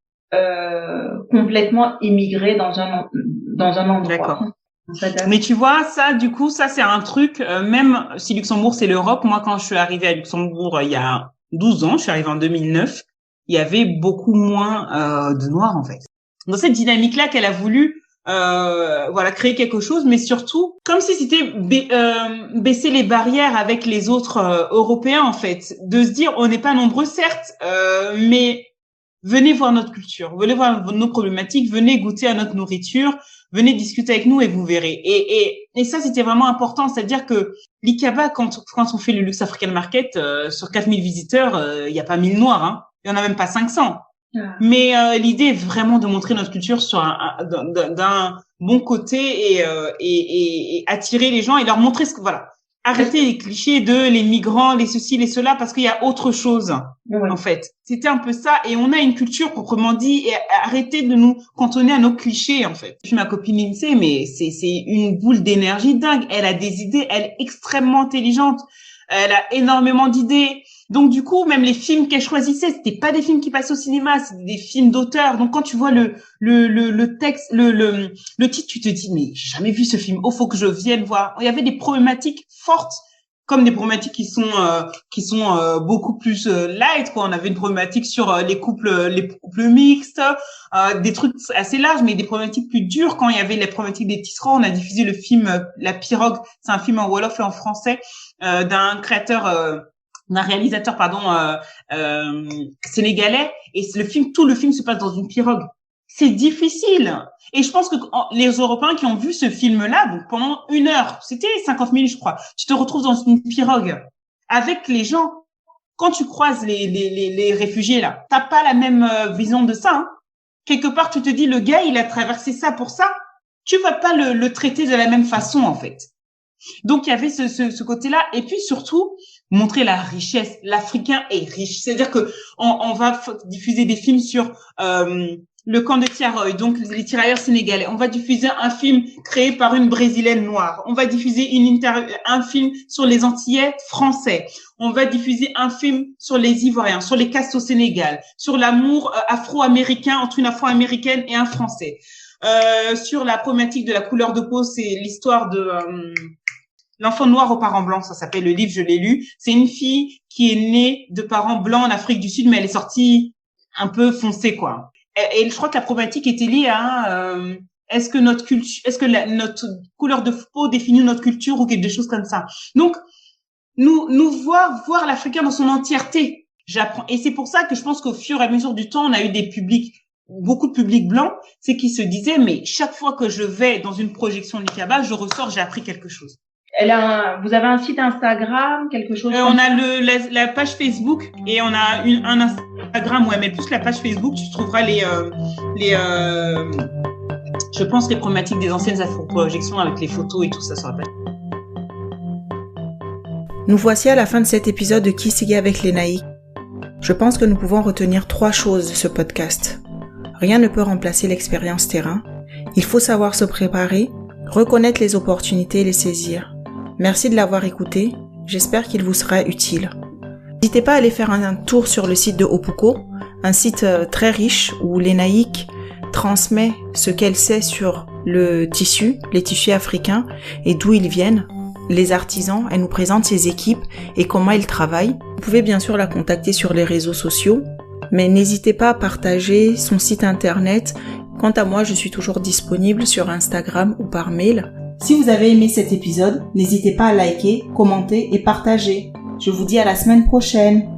complètement immigrée dans un endroit. D'accord. Mais tu vois, ça, du coup, ça, c'est un truc, même si Luxembourg, c'est l'Europe, moi, quand je suis arrivée à Luxembourg, il y a 12 ans, je suis arrivée en 2009, il y avait beaucoup moins de Noirs, en fait. Dans cette dynamique-là qu'elle a voulu, créer quelque chose, mais surtout, comme si c'était baisser les barrières avec les autres Européens, en fait. De se dire, on n'est pas nombreux, certes, mais venez voir notre culture, venez voir nos problématiques, venez goûter à notre nourriture, venez discuter avec nous et vous verrez. Et ça, c'était vraiment important. C'est-à-dire que l'ICABA, quand on fait le Lux African Market, sur 4000 visiteurs, il n'y a pas 1000 Noirs, il y en a même pas 500. Mais l'idée est vraiment de montrer notre culture sur d'un bon côté et attirer les gens et leur montrer voilà. Arrêter les clichés de les migrants, les ceci, les cela, parce qu'il y a autre chose, en fait. C'était un peu ça. Et on a une culture proprement dit, et arrêter de nous cantonner à nos clichés, en fait. Je suis ma copine Lindsay, mais c'est une boule d'énergie dingue. Elle a des idées, elle est extrêmement intelligente. Elle a énormément d'idées. Donc, du coup, même les films qu'elle choisissait, c'était pas des films qui passaient au cinéma, c'était des films d'auteur. Donc, quand tu vois le texte, le titre, tu te dis, mais j'ai jamais vu ce film. Oh, faut que je vienne voir. Il y avait des problématiques fortes, comme des problématiques qui sont beaucoup plus light, quoi. On avait une problématique sur les couples mixtes, des trucs assez larges, mais des problématiques plus dures. Quand il y avait les problématiques des tisserands, on a diffusé le film La Pirogue. C'est un film en wolof et en français d'un réalisateur sénégalais, et tout le film se passe dans une pirogue. C'est difficile. Et je pense que les Européens qui ont vu ce film-là, donc pendant 1 heure, c'était 50 minutes, je crois, tu te retrouves dans une pirogue avec les gens. Quand tu croises les réfugiés là, t'as pas la même vision de ça. Hein. Quelque part, tu te dis, le gars, il a traversé ça pour ça. Tu vas pas le traiter de la même façon, en fait. Donc, il y avait ce côté-là. Et puis, surtout, montrer la richesse. L'Africain est riche. C'est-à-dire que on va diffuser des films sur le camp de Tiaroy, donc les tirailleurs sénégalais. On va diffuser un film créé par une Brésilienne noire. On va diffuser un film sur les Antillais français. On va diffuser un film sur les Ivoiriens, sur les castes au Sénégal, sur l'amour afro-américain entre une afro-américaine et un Français. Sur la problématique de la couleur de peau, c'est l'histoire de l'enfant noir aux parents blancs, ça s'appelle le livre, je l'ai lu. C'est une fille qui est née de parents blancs en Afrique du Sud, mais elle est sortie un peu foncée, quoi. Et je crois que la problématique était liée à est-ce que notre couleur de peau définit notre culture ou quelque chose comme ça. Donc, nous voir l'Africain dans son entièreté. J'apprends. Et c'est pour ça que je pense qu'au fur et à mesure du temps, on a eu beaucoup de publics blancs, c'est qu'ils se disaient, mais chaque fois que je vais dans une projection Likaba, je ressors, j'ai appris quelque chose. Vous avez un site Instagram, quelque chose on a la page Facebook et on a un Instagram, ouais, mais plus la page Facebook, tu trouveras je pense les problématiques des anciennes projections avec les photos et tout ça sur la page. Nous voici à la fin de cet épisode de Kisigi avec les Naïcs. Je pense que nous pouvons retenir 3 choses de ce podcast. Rien ne peut remplacer l'expérience terrain. Il faut savoir se préparer, reconnaître les opportunités et les saisir. Merci de l'avoir écouté, j'espère qu'il vous sera utile. N'hésitez pas à aller faire un tour sur le site de Opuko, un site très riche où l'ENAIC transmet ce qu'elle sait sur les tissus africains et d'où ils viennent, les artisans. Elle nous présente ses équipes et comment ils travaillent. Vous pouvez bien sûr la contacter sur les réseaux sociaux, mais n'hésitez pas à partager son site internet. Quant à moi, je suis toujours disponible sur Instagram ou par mail. Si vous avez aimé cet épisode, n'hésitez pas à liker, commenter et partager. Je vous dis à la semaine prochaine.